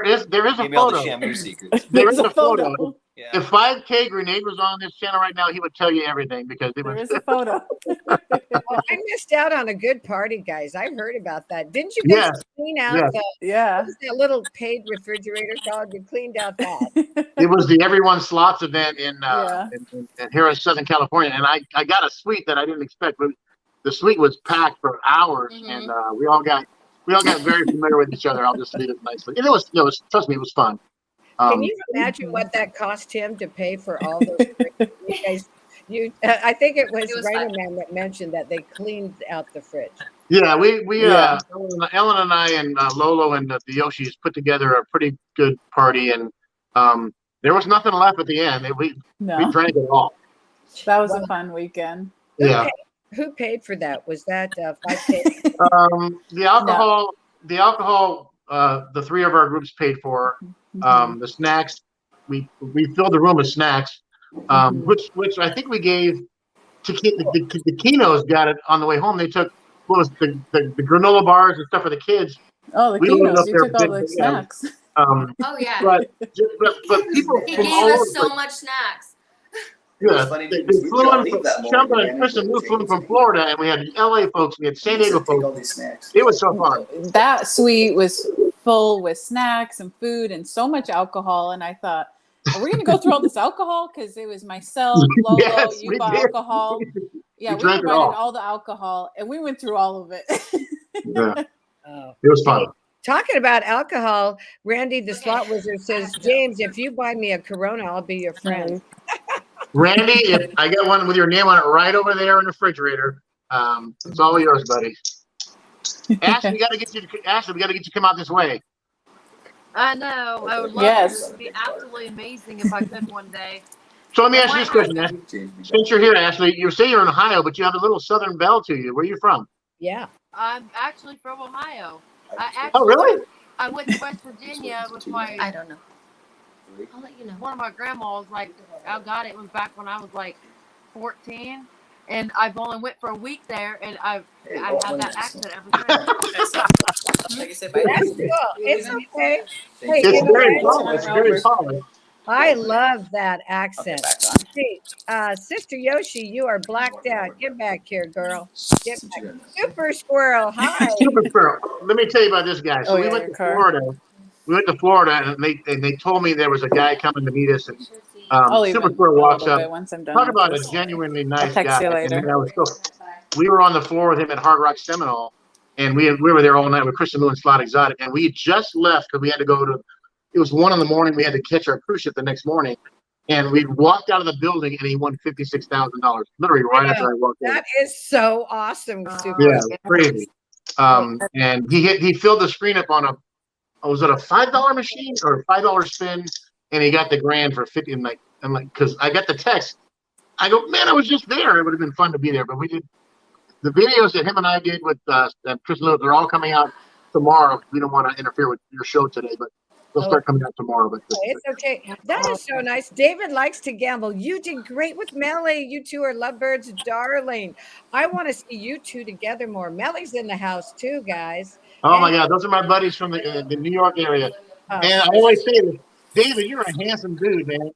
is a photo. The Shamu secrets. There is a photo. Yeah. If 5K Grenade was on this channel right now, he would tell you everything because there is a photo. I missed out on a good party, guys. I heard about that. Didn't you guys clean out that little paid refrigerator called? You cleaned out that. It was the Everyone Slots event in here in Southern California, and I got a suite that I didn't expect. But the suite was packed for hours, and we all got very familiar with each other. I'll just leave it nicely. And it was trust me, it was fun. Can you imagine what that cost him to pay for all those? You guys, I think it was Rainer Man that mentioned that they cleaned out the fridge. Yeah, Ellen and I and Lolo and the Yoshis put together a pretty good party, and there was nothing left at the end. We drank it all. That was a fun weekend. Yeah. Who paid for that? Was that 5K? The alcohol. The three of our groups paid for. The snacks, we filled the room with snacks, which I think we gave to the Kinos. Got it on the way home. They took the granola bars and stuff for the kids. Oh, the Kinos! You took all the snacks. Oh yeah. But people He from gave all over. us so much snacks. Yeah, funny they because we flew were in gonna leave that Chumba morning, and man, Chris and and Lou go flew in take from it. Florida, and we had LA folks, we had San Diego Take all folks. these snacks. It was so fun. That suite was full with snacks and food and so much alcohol. And I thought, are we going to go through all this alcohol? Because it was myself, Lolo, Yes, you we bought did. alcohol. Yeah, we drank it provided all. all the alcohol and we went through all of it. Yeah, Oh. it was fun. Talking about alcohol, Randy the Slot Wizard says, James, if you buy me a Corona, I'll be your friend. Randy, if I got one with your name on it right over there in the refrigerator. It's all yours, buddy. Ashley, we got to get you. Ashley, we got to get you to come out this way. I know. I would love Yes. it. It would be absolutely amazing if I could one day. So let me It ask you might this question, happen. Ashley. Since you're here, Ashley, you say you're in Ohio, but you have a little Southern belle to you. Where are you from? Yeah. I'm actually from Ohio. Oh, really? I went to West Virginia with I my don't know. I'll let you know. one of my grandmas. Like, oh God, it was back when I was like 14, and I've only went for a week there, and I had that accent ever since. Like I said, That's cool. It's okay. Hey, It's you know very what? polished. It's very polished. I love that accent. back on. Hey, Sister Yoshi, you are blacked out. Get back here, girl. Get Since back. you're in this. Super Squirrel, hi. Super Squirrel. Let me tell you about this guy. So Oh, we yeah, went your to car. Florida. We went to Florida, and they told me there was a guy coming to meet us. And I'll leave Super in Squirrel a walks little up. bit once I'm done. Talk with about a this. genuinely I'll nice text guy. you And later. then we were on the floor with him at Hard Rock Seminole, and we were there all night with Chris and Lou and Slot Exotic, and we had just left because we had to go to. It was 1 a.m. We had to catch our cruise ship the next morning, and we walked out of the building, and he won $56,000, literally right after I walked in. That is so awesome, Super. Yeah, crazy. And he filled the screen up on was it a $5 machine or a $5 spin, and he got the grand for 50. And I'm like, because I got the text. I go, man, I was just there. It would have been fun to be there, but we did the videos that him and I did with Chris Lewis. They're all coming out tomorrow. We don't want to interfere with your show today, but they'll start coming out tomorrow. But It's okay. That is so nice. David likes to gamble. You did great with Melly. You two are lovebirds, darling. I want to see you two together more. Melly's in the house too, guys. oh my God, those are my buddies from the New York area. And I always say this, David, you're a handsome dude, man.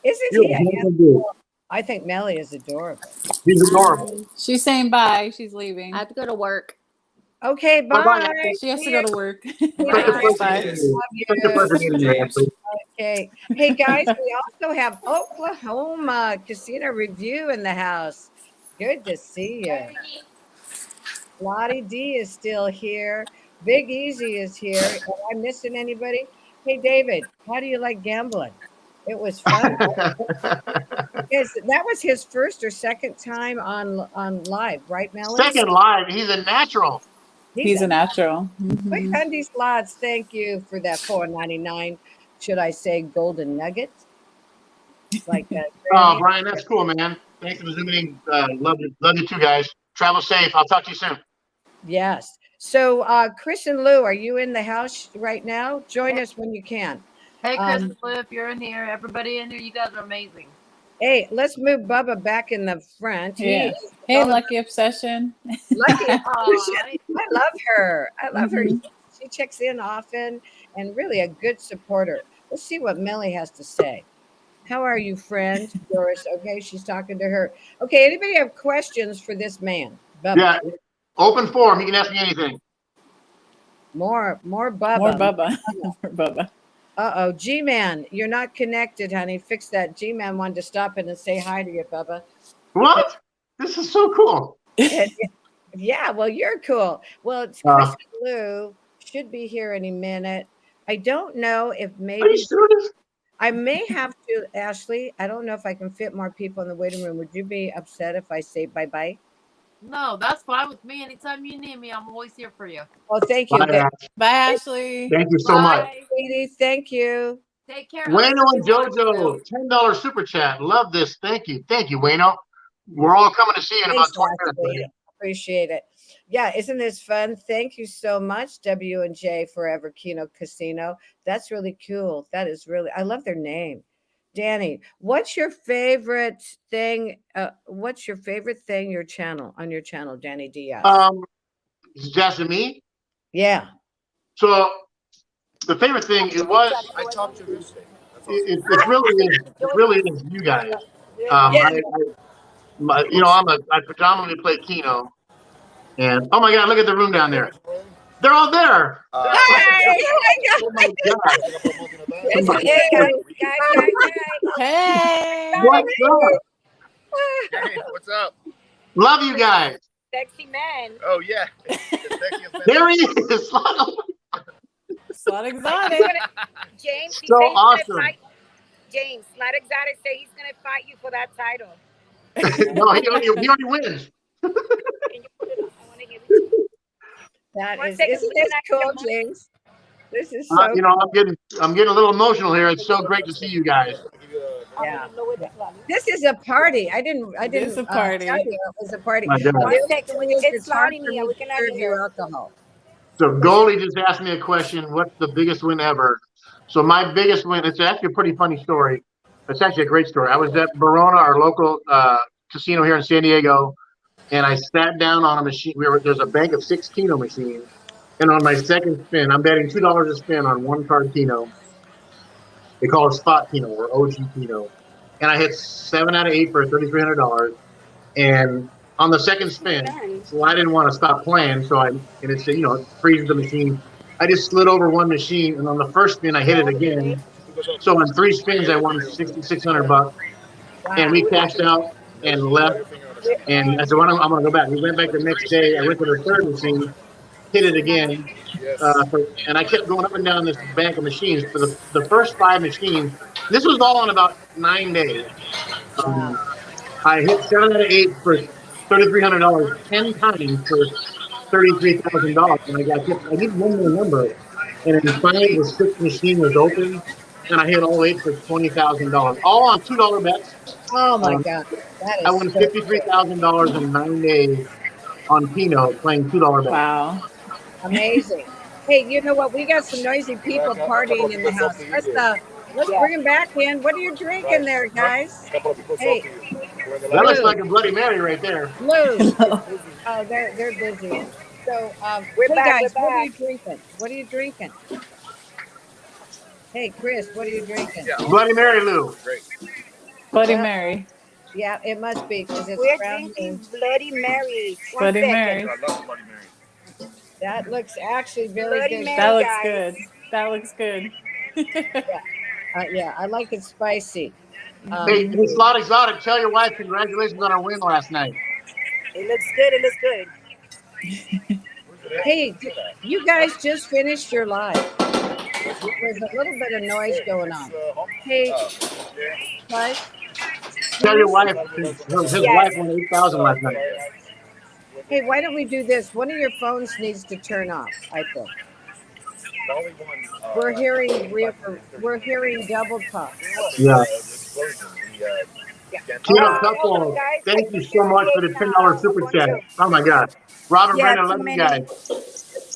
Isn't You're he? a handsome dude. I think Melly is adorable. He's adorable. She's saying bye. She's leaving. I have to go to work. Okay, bye. Bye-bye. She has to go to work. Such a pleasure Bye. meeting you. Such a pleasure meeting you, Ashley. Okay. Hey, guys, we also have Oklahoma Casino Review in the house. Good to see you. Lottie D is still here. Big Easy is here. Am I missing anybody? Hey, David, how do you like gambling? It was fun. That was his first or second time on live, right, Melanie? Second live. He's a natural. He's a natural. Quick Undy Slots, thank you for that $4.99. Should I say golden nuggets? Like that. Oh, Brian, that's cool, man. Thanks for zooming in. Love you too, guys. Travel safe. I'll talk to you soon. Yes. So, Chris and Lou, are you in the house right now? Join us when you can. Hey, Chris and Lou, if you're in here, everybody in here, you guys are amazing. Hey, let's move Bubba back in the front. Yeah. Hey, Lucky Obsession. Lucky Aw. Obsession. I love her. I love her. Mhm. She checks in often and really a good supporter. Let's see what Melly has to say. How are you, friend? Doris. Okay, she's talking to her. Okay, anybody have questions for this man? Bubba. Yeah. Open forum. You can ask me anything. More Bubba. More Bubba. More Bubba. Uh-oh, G-Man, you're not connected, honey. Fix that. G-Man wanted to stop in and say hi to you, Bubba. What? This is so cool. Yeah, well, you're cool. Well, it's Chris and Lou should be here any minute. I don't know if Are maybe you serious? I may have to, Ashley. I don't know if I can fit more people in the waiting room. Would you be upset if I say bye-bye? No, that's fine with me. Anytime you need me, I'm always here for you. Well, thank you. Bye, Ash. Bye, Ashley. Thank you so much. Bye. Sweetie. Thank you. Take care. Wayno and JoJo, $10 super chat. Love this. Thank you. Thank you, Wayno. We're all coming to see you in about Thanks, 20 minutes. Ashley. buddy. Appreciate it. Yeah, isn't this fun? Thank you so much, W&J Forever Keno Casino. That's really cool. That is really, I love their name. Danny, what's your favorite thing? What's your favorite thing on your channel, Danny Diaz? Is it just me? Yeah. So the favorite thing. It was. I talked to this thing. It really is you guys. I predominantly play Keno, and oh my God, look at the room down there. They're all there. Hi. Oh my God. Hey guys. Hey. What's up? Hey, what's up? Love you guys. Sexy man. Oh yeah. The sexiest man. There he is. Slot Exotic. James, he So said he's awesome. gonna fight. James, Slot Exotic say he's gonna fight you for that title. No, he already wins. Can you put it on? I wanna hear it. That One is, second, isn't please, this next cool, one. James? This is so I'm getting a little emotional here. It's so great to see you guys. yeah. This is a party. I didn't It's a party. tell you it was a party. My God. One second, when you It's get hard slotting for me, me we to cannot serve you hear. So alcohol. Goldie just asked me a question. What's the biggest win ever? So my biggest win, it's actually a pretty funny story. It's actually a great story. I was at Barona, our local casino here in San Diego, and I sat down on a machine. There's a bank of 6 Keno machines. And on my second spin, I'm betting $2 a spin on one card Keno. They call it spot Keno or OG Keno. And I hit 7 out of 8 for $3,300. And on the second spin, so I didn't want to stop playing. So it said, it freezes the machine. I just slid over one machine, and on the first spin, I hit it again. So on 3 spins, I won $6,600. Wow. And we cashed out and left. And I said, well, I'm going to go back. We went back the next day. I went to the third machine, hit it again. And I kept going up and down this bank of machines for the first 5 machines. This was all in about 9 days. I hit 7 out of 8 for $3,300 10 times for $33,000. And I did one more number. And then finally the 6th machine was open. And I hit all 8 for $20,000. All on $2 bets. Oh my God. That is I won $53,000 in 9 days on Keno playing $2 bets. Wow. amazing. Hey, you know what? We got some noisy people partying in the house. Let's bring them back in. What are you drinking there, guys? Hey, That looks like a Bloody Mary right there. Lou. Oh, they're busy. So, hey guys, what are you drinking? What are you drinking? Hey, Chris, what are you drinking? Bloody Mary, Lou. Bloody Mary. Yeah, it must be because it's We're brown. drinking Bloody Mary. Bloody Mary. I love Bloody Mary. That looks actually very Bloody good. Mary. That looks guys. good. That looks good. Yeah, I like it spicy. Hey, Slot Exotic, tell your wife congratulations on our win last night. It looks good. It looks good. Hey, you guys just finished your live. There's a little bit of noise going on. Hey, guys. Tell your wife his wife won 8,000 last night. Hey, why don't we do this? One of your phones needs to turn off, I think. We're hearing double talk. Yeah. Keno Couple, thank you so much for the $10 super chat. Oh my God. Robert Brandon, love you guys.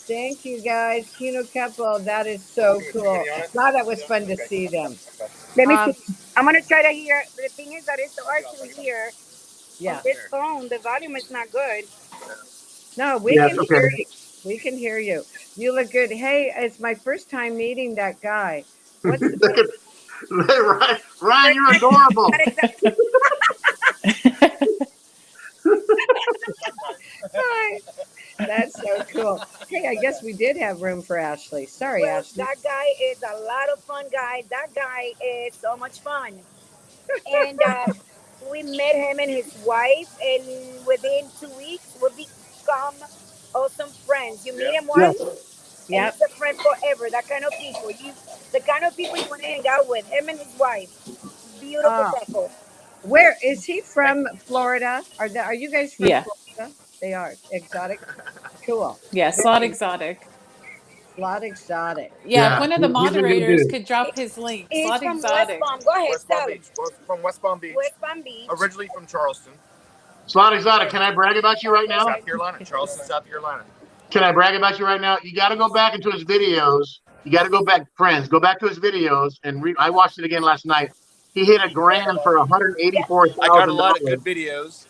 Thank you guys. Keno Couple, that is so cool. Wow, that was fun to see them. Let me see. I'm gonna try to hear. The thing is that it's hard to hear. Yeah. On this phone, the volume is not good. No, we can hear you. We can hear you. You look good. Hey, it's my first time meeting that guy. What's the Ryan, you're adorable. Hi. That's so cool. Hey, I guess we did have room for Ashley. Sorry, Well, Ashley. that guy is a lot of fun guy. That guy is so much fun. And we met him and his wife, and within 2 weeks, we become awesome friends. You meet him once, and he's a friend forever. That kind of people. The kind of people you want to hang out with. Him and his wife. Beautiful couple. Where is he from? Florida? Are you guys from Florida? They are. Exotic. Cool. Yeah, Slot Exotic. Slot Exotic. Yeah, if one of the moderators could drop his link. He's Slot from Exotic. West Palm. Go ahead, West Palm Beach. From West Palm Beach. West Palm Beach. Originally from Charleston. Slot Exotic, can I brag about you right now? South Carolina. Charleston, South Carolina. Can I brag about you right now? You got to go back into his videos. You got to go back, friends. Go back to his videos and I watched it again last night. He hit $1 grand for $184,000. I got a lot of good videos.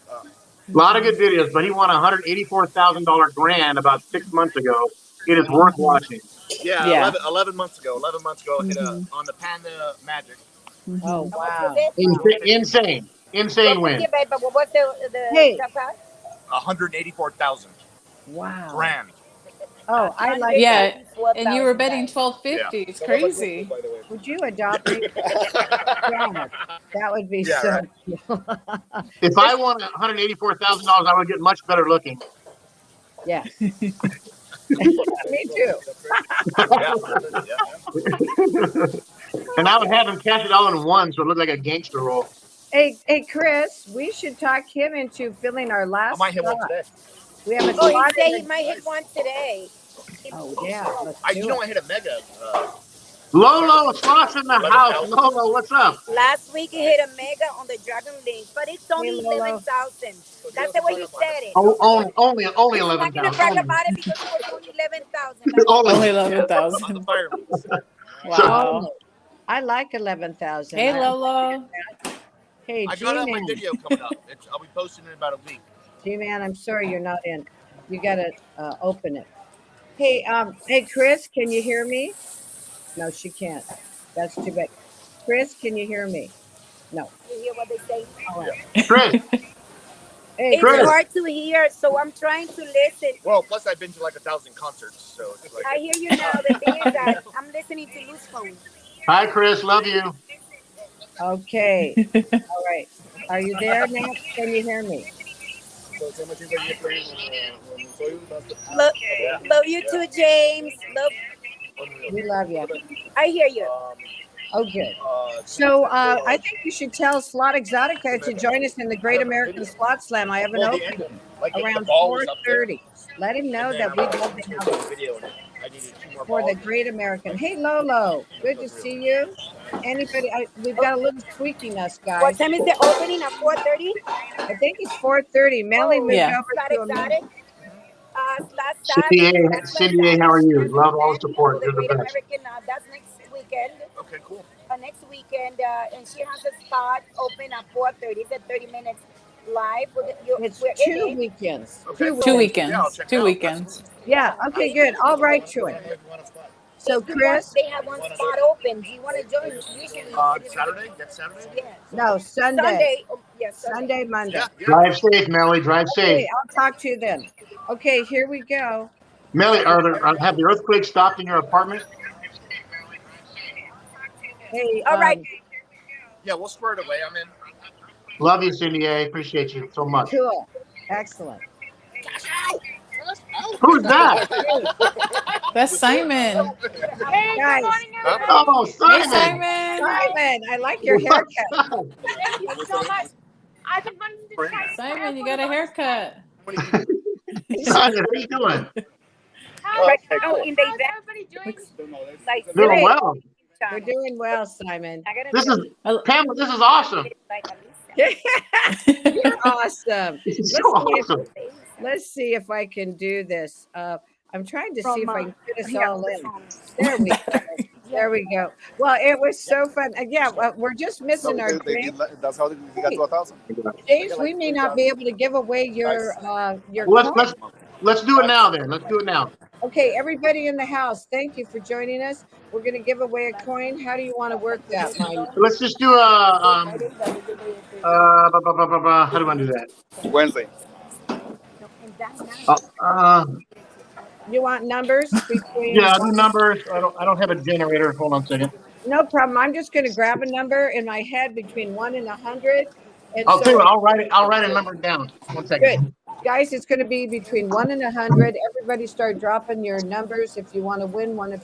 A lot of good videos, but he won $184,000 grand about 6 months ago. It is worth watching. Yeah, Yeah. 11 months ago. 11 months ago, hit Mhm. on the Panda Magic. Oh, Mhm. wow. Insane. Insane What was win. your bet, but what was the Hey. jackpot? 184,000 Wow. grand. Oh, I like Yeah, that. and you were betting $184,000. 1250. It's crazy. Would you adopt me? Promise. That would be Yeah, so right. cool. If I won $184,000, I would get much better looking. Yes. Me too. And I would have him cash it all in one, so it looked like a gangster roll. Hey, Chris, we should talk him into filling our I last might hit one slot. today. We have a Oh, he slot said in he the- might hit one today. Oh, yeah. Let's You do know, it. I hit a mega. Lolo, slots in the 11,000. house. Lolo, what's up? Last week he hit a mega on the Dragon Link, but it's only Hey, Lolo. 11,000. That's the way he said it. Oh, only He's not gonna 11,000. brag about it because it was only 11,000. Only On 11,000. the fire list. Wow. Oh, I like 11,000. Hey, Lolo. Hey, I got it on my G-Man. video coming up. I'll be posting it in about a week. G-Man, I'm sorry you're not in. You got to open it. Hey, Chris, can you hear me? No, she can't. That's too bad. Chris, can you hear me? No. You hear what they say? All right. Chris, Hey, It's Chris. hard to hear, so I'm trying to listen. Well, plus I've been to like 1,000 concerts, so it's like. I hear you now. The thing is that I'm listening to loose phone. Hi, Chris. Love you. Okay. All right. Are you there now? Can you hear me? Love you too, James. We love you. I hear you. Oh, good. So I think you should tell Slot Exotica to join us in the Great American Slot Slam. I have an opening around 4:30. Let him know that we'd love to have him for the Great American. Hey, Lolo. Good to see you. Anybody? We've got a little squeakiness, guys. What time is the opening? At 4:30? I think it's 4:30. Melly moved Yeah. over Slot to a Exotic. Cindy A, how are you? Love all the support. The You're the Great best. American. That's next weekend. Okay, cool. Next weekend, and she has a spot open at 4:30. It's a 30 minutes live. It's We're in 2 it. weekends. Okay. 2 Yeah, I'll weekends. check it 2 out. weekends. Yeah. Okay, good. I'll write to him. So, Chris? They have one spot open. Do you want to join? Usually. Saturday? Next Saturday? Yeah. No, Sunday. Sunday. Oh, yes. Sunday, Monday. Yeah, yeah. Drive safe, Melly. Drive safe. Okay, I'll talk to you then. Okay, here we go. Melly, have the earthquake stopped in your apartment? Hey, All right. Yeah, we'll square it away. I'm in. Love you, Cindy A. Appreciate you so much. Cool. Excellent. Who's that? That's Simon. Guys, Oh, Hey, Simon. Simon. Simon, I like your haircut. Thank you so much. I've been wanting to try. Simon, you got a haircut. Simon, how you doing? Right now in the How's event, everybody doing? like Doing Great. well. We're doing well, Simon. I gotta This is Pamela. This is awesome. like Alisa. You're awesome. This is so awesome. Let's see if I can do this. I'm trying to see if I can fit us Here, all this in. one. There we go. There we go. Well, it was so fun. Yeah, we're just missing our James. That's how he got to 1,000. James, we may not be able to give away your Well, coin. let's do it now then. Let's do it now. Okay, everybody in the house, thank you for joining us. We're going to give away a coin. How do you want to work that, Mike? Let's just do a how do I do that? Wednesday. You want numbers between? Yeah, I'll do numbers. I don't have a generator. Hold on a second. No problem. I'm just going to grab a number in my head between 1 and 100. And I'll so- tell you what, I'll write a number down. 1 second. Good. Guys, it's going to be between 1 and 100. Everybody start dropping your numbers if you want to win one of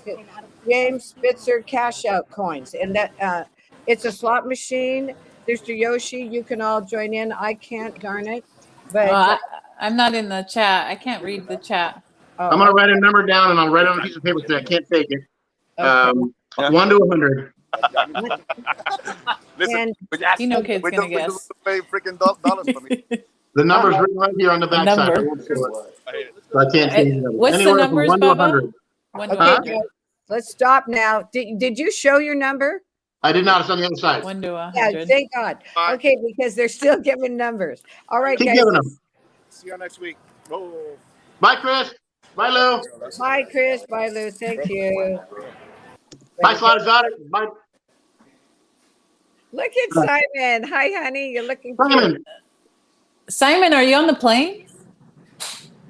James Spitzer Cash Out coins. And that it's a slot machine. Mr. Yoshi, you can all join in. I can't, darn it. But I'm not in the chat. I can't read the chat. I'm gonna write a number down and I'll write it on a piece of paper so I can't fake it. 1 to 100. Listen, You know kid's we gonna don't guess. pay freaking dollars for me. The number's written right here on the back side. I Number. won't show it. So I can't change the number. What's the Anywhere from numbers, 1 to Bubba? 100. One Okay, to 100. guys, let's stop now. Did you show your number? I did not. It's on the other side. 1 to Yeah, 100. thank God. Okay, because they're still giving numbers. All right, Keep guys. giving them. See you next week. Oh. Bye, Chris. Bye, Lou. Bye, Chris. Bye, Lou. Thank you. Bye, Slot Exotic. Bye, Look at Simon. Hi, honey. You're looking cute. Simon. Simon, are you on the plane?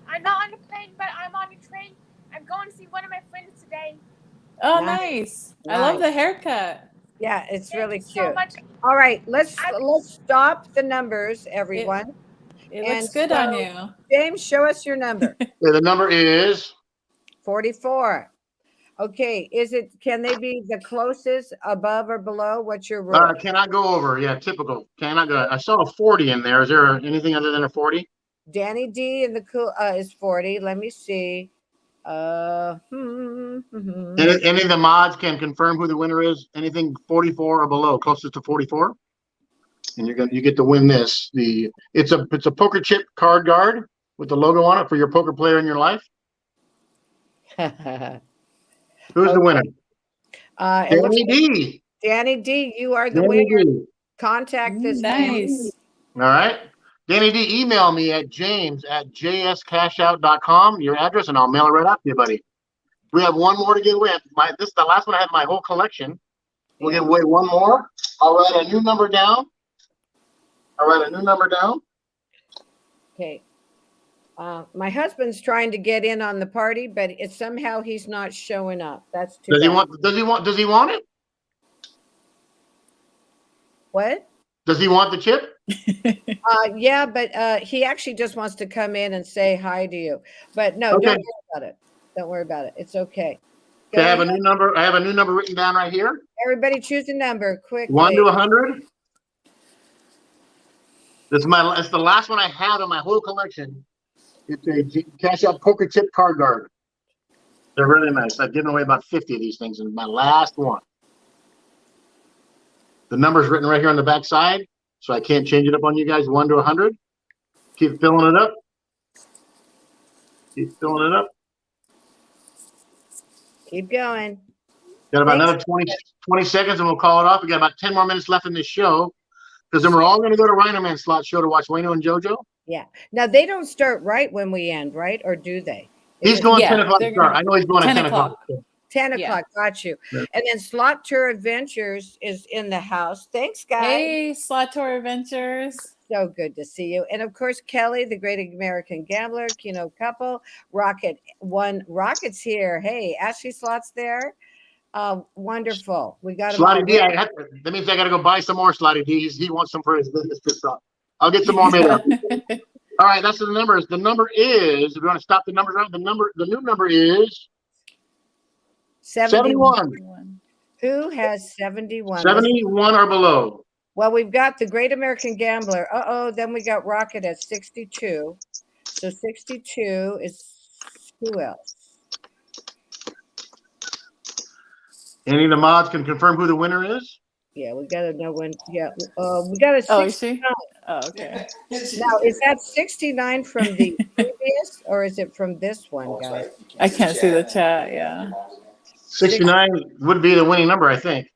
I'm not on the plane, but I'm on the train. I'm going to see one of my friends today. Oh, Nice. nice. I love the haircut. Yeah, it's Thank really you so cute. much. All right, let's stop the numbers, everyone. It looks And good on you. James, show us your number. Yeah, the number is 44. Okay, can they be the closest, above or below? What's your rule? cannot go over. Yeah, typical. Cannot go. I saw a 40 in there. Is there anything other than a 40? Danny D in the cool is 40. Let me see. Any of the mods can confirm who the winner is. Anything 44 or below, closest to 44, and you get to win this. It's a poker chip card guard with the logo on it for your poker player in your life. Who's the winner? Danny D. Danny D, you are the winner. Contact this Nice. All right. Danny D, email me at james@jscashout.com, your address, and I'll mail it right out to you, buddy. We have one more to give away. This is the last one I had in my whole collection. We'll give away one more. I'll write a new number down. Okay. My husband's trying to get in on the party, but somehow he's not showing up. That's too Does he bad. want it? What? Does he want the chip? Yeah, but he actually just wants to come in and say hi to you. But no, Okay. don't worry about it. Don't worry about it. It's okay. Okay, I have a new number. I have a new number written down right here. Everybody choose a number quickly. 1 to 100. It's the last one I have in my whole collection. It's a Cash Out poker chip card guard. They're really nice. I've given away about 50 of these things in my last one. The number's written right here on the back side, so I can't change it up on you guys. 1 to 100. Keep filling it up. Keep filling it up. Keep going. Got about another 20 seconds and we'll call it off. We got about 10 more minutes left in this show because then we're all going to go to Rhino Man Slot Show to watch Wayno and JoJo. Yeah. Now they don't start right when we end, right? Or do they? He's going 10 o'clock start. I know he's going at 10 o'clock. 10 o'clock. Got you. Yeah. And then Slot Tour Adventures is in the house. Thanks, guys. Hey, Slot Tour Adventures. So good to see you. And of course, Kelly, the Great American Gambler, Keno Couple, Rocket's here. Hey, Ashley Slot's there. Wonderful. We got him. Slotty D, that means I got to go buy some more Slotty D. He wants some for his business trip. So I'll get some more made up. All right, that's the numbers. The number is, if you want to stop the numbers around, the new number is 71. Who has 71? 71 or below. Well, we've got the Great American Gambler. Then we got Rocket at 62. So 62 is who else? Any of the mods can confirm who the winner is? Yeah, we got to know when. Yeah, we got a 69. Oh, is she? Oh, okay. Now, is that 69 from the previous, or is it from this one, guys? I can't see the chat. Yeah. 69 would be the winning number, I think.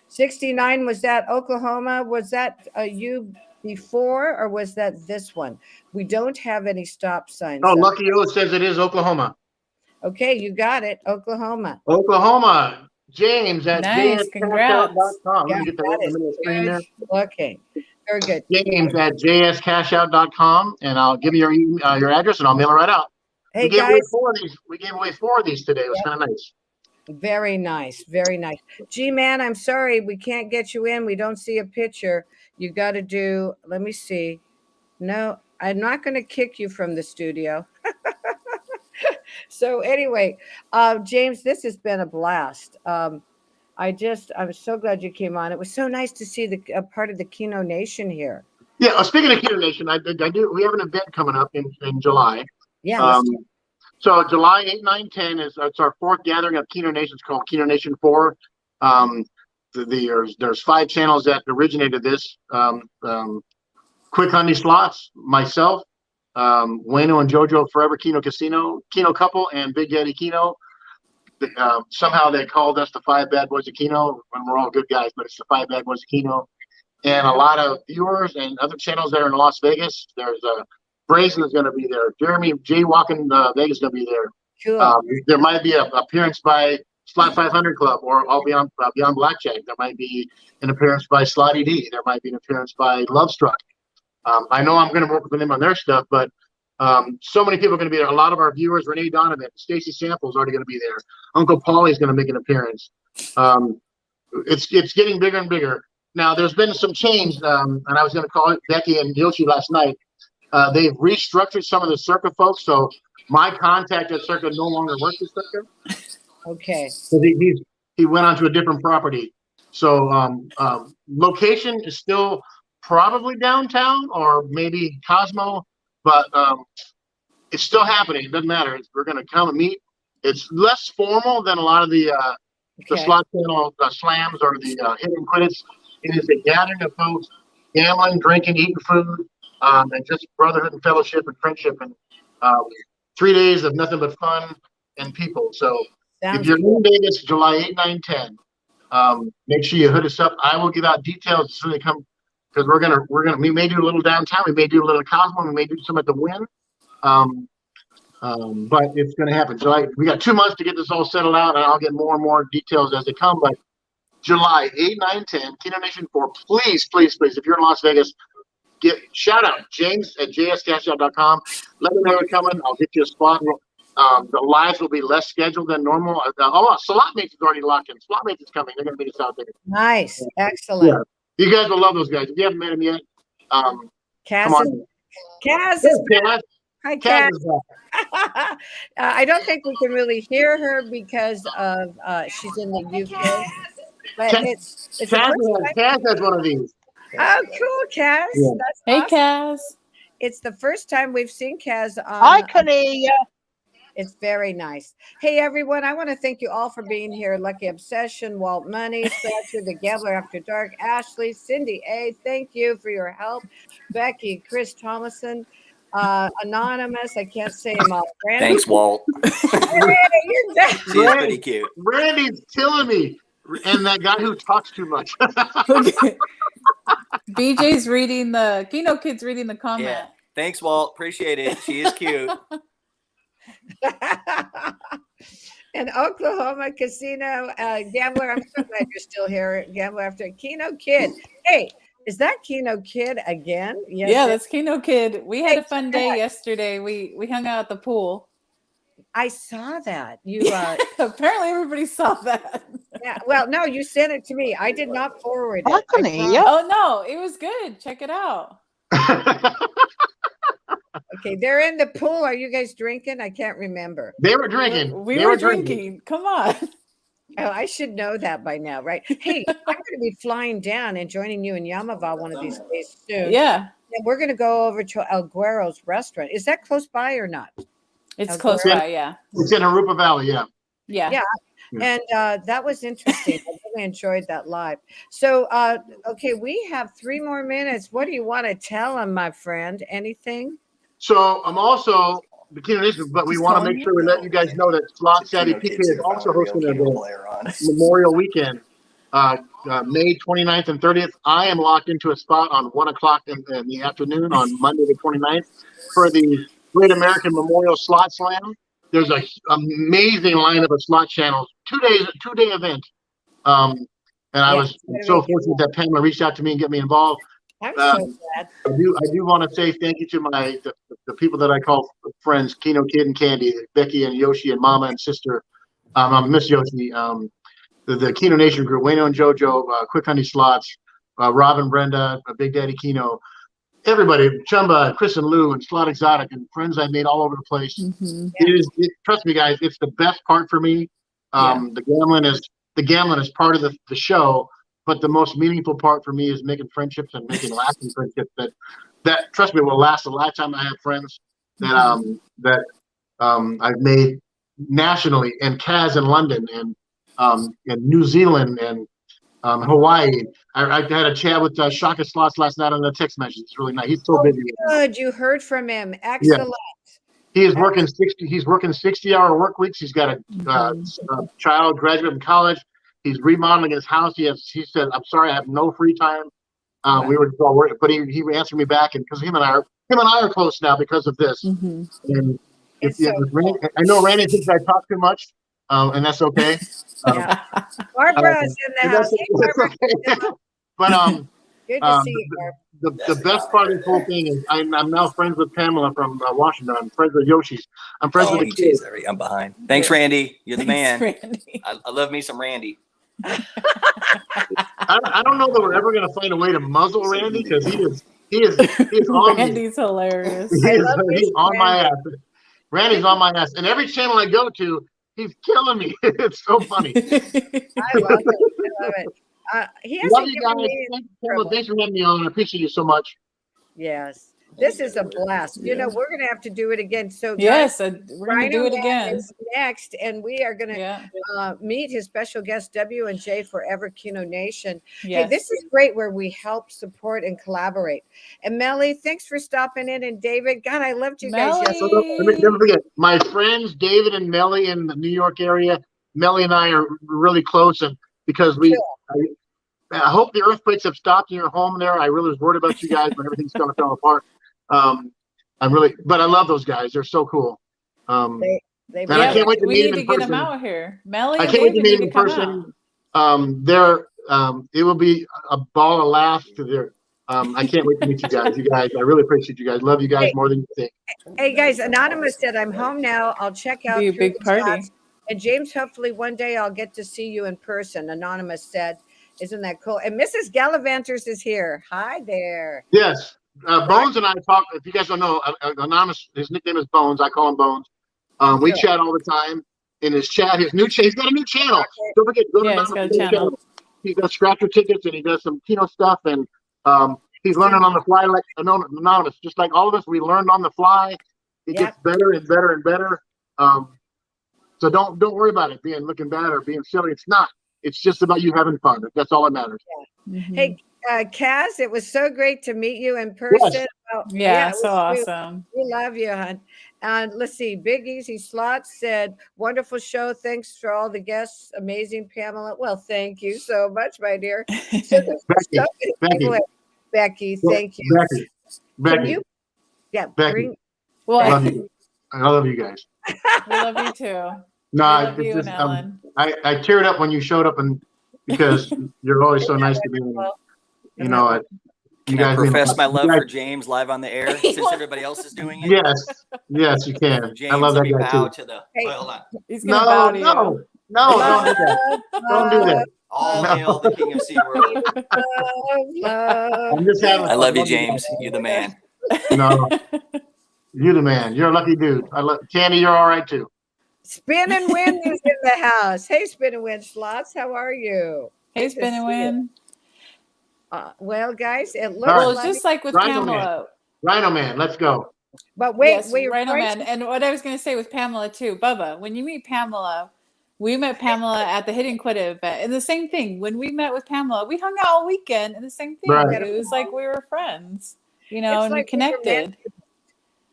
69, was that Oklahoma? Was that you before, or was that this one? We don't have any stop signs. Oh, Lucky O says it is Oklahoma. Okay, you got it. Oklahoma. Oklahoma. James at Nice, congrats. jscashout.com. Yeah, Let me get that that in the is middle of the screen there. looking. Very good. James at jscashout.com, and I'll give you your address, and I'll mail it right out. Hey, we gave away guys. 4 of these. We gave away 4 of these today. It was kind of nice. Very nice. Very nice. G-Man, I'm sorry. We can't get you in. We don't see a picture. You got to do, let me see. No, I'm not going to kick you from the studio. So anyway, James, this has been a blast. I'm so glad you came on. It was so nice to see a part of the Keno Nation here. Yeah, speaking of Keno Nation, I do. We have an event coming up in July. Yeah. So July 8, 9, 10 it's our 4th gathering of Keno Nations called Keno Nation 4. There's 5 channels that originated this. Quick Honey Slots, myself, Wayno and JoJo Forever Keno Casino, Keno Couple, and Big Daddy Keno. Somehow they called us the 5 Bad Boys of Keno when we're all good guys, but it's the 5 Bad Boys of Keno. And a lot of viewers and other channels there in Las Vegas. There's Brazen is going to be there. Jeremy J. Walking Vegas is going to be there. Cool. There might be an appearance by Slot 500 Club or All Beyond Blackjack. There might be an appearance by Slot ED. There might be an appearance by Love Struck. I know I'm going to work with them on their stuff, but so many people are going to be there. A lot of our viewers, Renee Donovan, Stacy Sample is already going to be there. Uncle Paulie is going to make an appearance. It's getting bigger and bigger. Now, there's been some change, and I was going to call it Becky and Yoshi last night. They've restructured some of the Circa folks, so my contact at Circa no longer works at Circa. Okay. So he went on to a different property. So location is still probably downtown or maybe Cosmo, but it's still happening. It doesn't matter. We're going to come and meet. It's less formal than a lot of the slot channel slams or the hidden credits. It is a gathering of folks gambling, drinking, eating food, and just brotherhood and fellowship and friendship, and 3 days of nothing but fun and people. So if you're in Vegas, July 8, 9, 10, make sure you hit us up. I will give out details as soon as they come, because we may do a little downtown, we may do a little Cosmo, we may do some at the Wynn. But it's going to happen. July, we got 2 months to get this all settled out, and I'll get more and more details as they come. But July 8, 9, 10, Keno Nation 4, please, please, please, if you're in Las Vegas, shout out James at jspitzerscashout.com. Let me know you're coming. I'll get you a spot. The lives will be less scheduled than normal. Slotmates is already locked in. Slotmates is coming. They're going to meet us out there. Nice. Excellent. Yeah. You guys will love those guys. If you haven't met them yet, Kaz come on. Kaz is Kaz. Hi, Kaz Kaz. is back. I don't think we can really hear her because of she's in the UK. But it's the Kaz first time. has one of these. Oh, cool, Kaz. Yeah. That's Hey, awesome. Kaz. It's the first time we've seen Kaz on. Hi, Cornelia. It's very nice. Hey, everyone. I want to thank you all for being here. Lucky Obsession, Walt Money, Thatcher, The Gambler After Dark, Ashley, Cindy A. Thank you for your help. Becky, Chris Thomason, Anonymous. I can't say them all. Randy. Thanks, Walt. Hey, you're back. She's pretty cute. Randy's killing me. And that guy who talks too much. BJ's reading the Keno Kid's reading the comment. Yeah. Thanks, Walt. Appreciate it. She is cute. And Oklahoma Casino Gambler. I'm so glad you're still here. Gambler After Keno Kid. Hey, is that Keno Kid again? Yes, Yeah, that's Keno Kid. We had a fun day yesterday. We hung out at the pool. I saw that. You apparently everybody saw that. Yeah. Well, no, you sent it to me. I did not forward it. Hi, Cornelia. Oh no, it was good. Check it out. Okay, they're in the pool. Are you guys drinking? I can't remember. They were drinking. We were drinking. Come on. Oh, I should know that by now, right? Hey, I'm going to be flying down and joining you in Yamava one of these days soon. Yeah. And we're going to go over to El Guero's restaurant. Is that close by or not? It's close by, yeah. It's in Arupa Valley, yeah. Yeah. Yeah. And that was interesting. I really enjoyed that live. So, okay, we have 3 more minutes. What do you want to tell them, my friend? Anything? So I'm also the Keno Nation, but we want to make sure we let you guys know that SlotSavvy PK is also hosting a Memorial Weekend, May 29th and 30th. I am locked into a spot on 1 o'clock in the afternoon on Monday the 29th for the Great American Memorial Slot Slam. There's an amazing lineup of slot channels. 2-day event. And I was so fortunate that Pamela reached out to me and get me involved. I'm so glad. I do want to say thank you to the people that I call friends, Keno Kid and Candy, Becky and Yoshi and Mama and Sister. Miss Yoshi, the Keno Nation group, Wayno and JoJo, Quick Honey Slots, Rob and Brenda, Big Daddy Keno, everybody, Chumba, Chris and Lou, and Slot Exotic, and friends I made all over the place. Mm-hmm. Trust me, guys, it's the best part for me. The gambling is part of the show, but the most meaningful part for me is making friendships and making lasting friendships that trust me will last a lifetime. I have friends that I've made nationally, and Kaz in London, and in New Zealand, and Hawaii. I had a chat with Shaka Slots last night on the text message. It's really nice. He's so busy. Good, you heard from him. Excellent. Yeah. He is working 60-hour work weeks. He's got a child graduate from college. He's remodeling his house. He said, "I'm sorry, I have no free time." We were all working, but he answered me back, and because him and I and I are close now because of this. Mhm. And It's so cool. I know Randy thinks I talk too much, and that's okay. Yeah. Barbara's in the house. Hey, Barbara. Okay. But Good to see you, Barb. the best part of this whole thing is I'm now friends with Pamela from Washington. I'm friends with Yoshi's. I'm friends with the kids. I'm behind. Thanks, Randy. You're the man. Randy. I love me some Randy. I don't know that we're ever going to find a way to muzzle Randy because he is on me. Randy's hilarious. He's on my ass. Randy's on my ass, and every channel I go to, he's killing me. It's so funny. I love it. I love it. He hasn't Love you given guys. me Thanks for having me on. I appreciate you so much. Yes. This is a blast. You know, we're going to have to do it again. So Yes, guys, we're going to do it Rhino Man again. is next, and we are going to meet his special guest, W&J Forever Kino Nation. Yes. Hey, this is great where we help, support, and collaborate. And Melly, thanks for stopping in. And David, God, I loved you guys yesterday. Never forget, my friends David and Melly in the New York area. Melly and I are really close, and because I hope the earthquakes have stopped in your home there. I really was worried about you guys when everything's kind of fell apart. But I love those guys. They're so cool. And I can't wait to meet them in person. We need to get them out here. Melly, I can't wait to meet them in person. It will be a ball of laughs. I can't wait to meet you guys. I really appreciate you guys. Love you guys more than you think. Hey guys, Anonymous said, I'm home now. I'll check out. Be a big party. And James, hopefully one day I'll get to see you in person. Anonymous said, isn't that cool? And Mrs. Gallivanters is here. Hi there. Yes. Bones and I talk. If you guys don't know, Anonymous, his nickname is Bones. I call him Bones. We chat all the time. In his chat, he's got a new channel. Don't forget, go to Anonymous. He's got scratcher tickets and he does some Kino stuff. And he's learning on the fly like Anonymous. Just like all of us, we learned on the fly. It gets better and better and better. So don't worry about it looking bad or being silly. It's not. It's just about you having fun. That's all that matters. Yeah. Hey, Kaz, it was so great to meet you in person. Yes. So awesome. We love you, hon. And let's see, Big Easy Slots said, wonderful show. Thanks for all the guests. Amazing, Pamela. Well, thank you so much, my dear. Becky, thank you. Becky. Becky. I love you guys. We love you too. No, I I teared up when you showed up, and because you're always so nice to me. You know, Can I profess my love for James live on the air since everybody else is doing it? Yes, you can. James, I love that guy bow too. to the. Hold on. He's gonna bow to you. No, don't do that. Don't do that. All hail the King of SeaWorld. I love you, James. You're the man. No, you're the man. You're a lucky dude. Candy. You're all right too. Spin and Win is in the house. Hey, Spin and Win Slots, how are you? Hey, Spin and Win. Well, guys, it looks it's just like with Pamela. Rhino Man, let's go. But wait, yes, Rhino Man. And what I was going to say with Pamela too, Bubba, when you meet Pamela, we met Pamela at the Hit and Quit event. And the same thing, when we met with Pamela, we hung out all weekend and the same thing. Right. It was like we were friends, and we connected.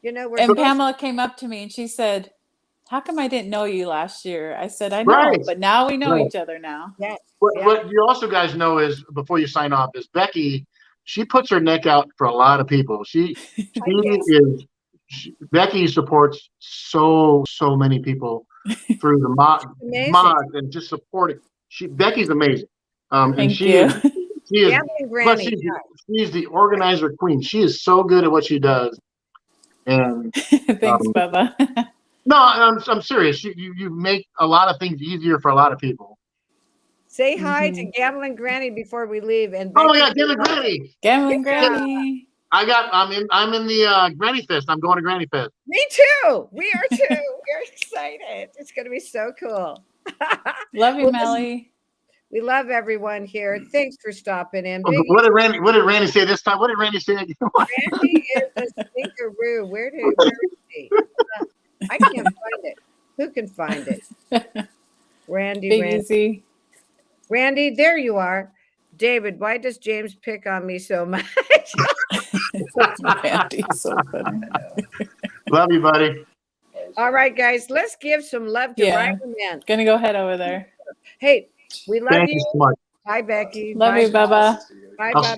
And Pamela came up to me and she said, how come I didn't know you last year? I said, I know, but now we know each other now. Yes. What you also guys know is, before you sign off, is Becky, she puts her neck out for a lot of people. Becky supports so many people through the mods and just supporting. Becky's amazing. And she's the organizer queen. She is so good at what she does. And thanks, Bubba. No, I'm serious. You make a lot of things easier for a lot of people. Say hi to Gambling Granny before we leave. And oh my God, Gambling Granny! Gambling Granny! I'm in the Granny Fest. I'm going to Granny Fest. Me too. We are too. We're excited. It's going to be so cool. Love you, Melly. We love everyone here. Thanks for stopping in. What did Randy say this time? What did Randy say? Randy is a stinkeroo. Where is he? I can't find it. Who can find it? Randy. Randy, there you are. David, why does James pick on me so much? Randy's so funny. Love you, buddy. All right, guys, let's give some love to Rhino Man. Gonna go head over there. Hey, we love Thank you so much. Bye, Becky. Love you, Bubba. Bye, Bubba.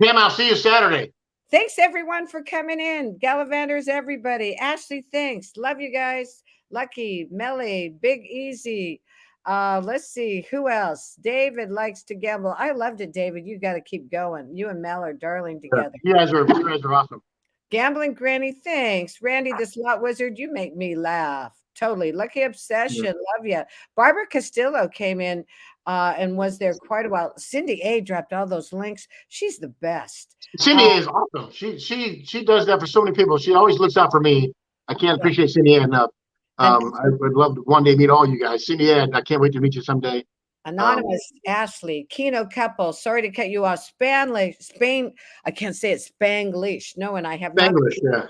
Pam, I'll see you Saturday. Thanks everyone for coming in. Gallivanders, everybody. Ashley, thanks. Love you guys. Lucky, Melly, Big Easy. Let's see who else. David likes to gamble. I loved it, David. You got to keep going. You and Mel are darling together. You guys are awesome. Gambling Granny, thanks. Randy, the slot wizard, you make me laugh. Totally. Lucky Obsession, love you. Barbara Castillo came in and was there quite a while. Cindy A dropped all those links. She's the best. Cindy A is awesome. She does that for so many people. She always looks out for me. I can't appreciate Cindy A enough. I would love to one day meet all you guys. Cindy A, I can't wait to meet you someday. Anonymous Ashley, Keno couple. Sorry to cut you off. Spain. I can't say it. Spanglish. No, and I have Spanglish. Yeah.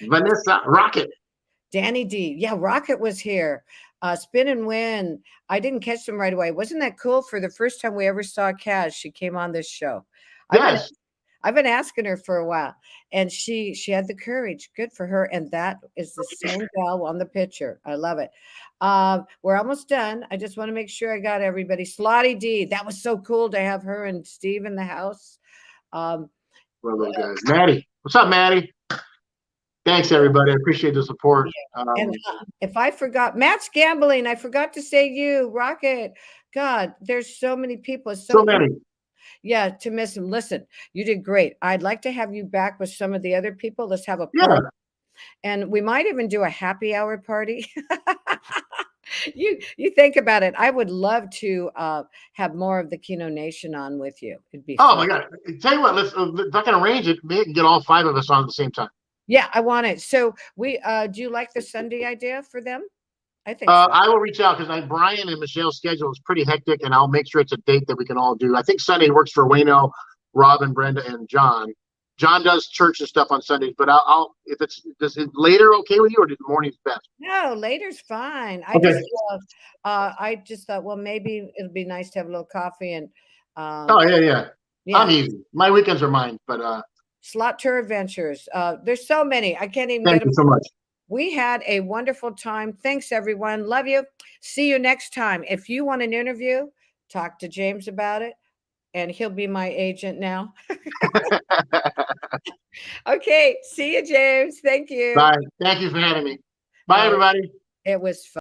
Vanessa Rocket. Danny D. Yeah, Rocket was here. Spin and Win. I didn't catch them right away. Wasn't that cool? For the first time we ever saw Kaz, she came on this show. Yes. I've been asking her for a while, and she had the courage. Good for her. And that is the same gal on the picture. I love it. We're almost done. I just want to make sure I got everybody. Slotty D. That was so cool to have her and Steve in the house. Well, those guys. Maddie. What's up, Maddie? Thanks, everybody. I appreciate the support. And if I forgot, Matt's gambling. I forgot to say you, Rocket. God, there's so many people. So many. Yeah, to miss him. Listen, you did great. I'd like to have you back with some of the other people. Let's have a party. And we might even do a happy hour party. You think about it. I would love to have more of the Keno Nation on with you. It'd be fun. My God. Tell you what, if I can arrange it, maybe get all 5 of us on at the same time. Yeah, I want it. So we do you like the Sunday idea for them? I think I will reach out because Brian and Michelle's schedule is pretty hectic, and I'll make sure it's a date that we can all do. I think Sunday works for Wayno, Robin, Brenda, and John. John does church and stuff on Sundays, but I'll if it's does it later okay with you, or does the morning's best? No, later's fine. I just thought, well, maybe it'll be nice to have a little coffee and yeah. I'm easy. My weekends are mine, but Slot Tour Adventures. There's so many. I can't even thank get them. you so much. We had a wonderful time. Thanks, everyone. Love you. See you next time. If you want an interview, talk to James about it, and he'll be my agent now. Okay. See you, James. Thank you. Bye. Thank you for having me. Bye, everybody. It was fun.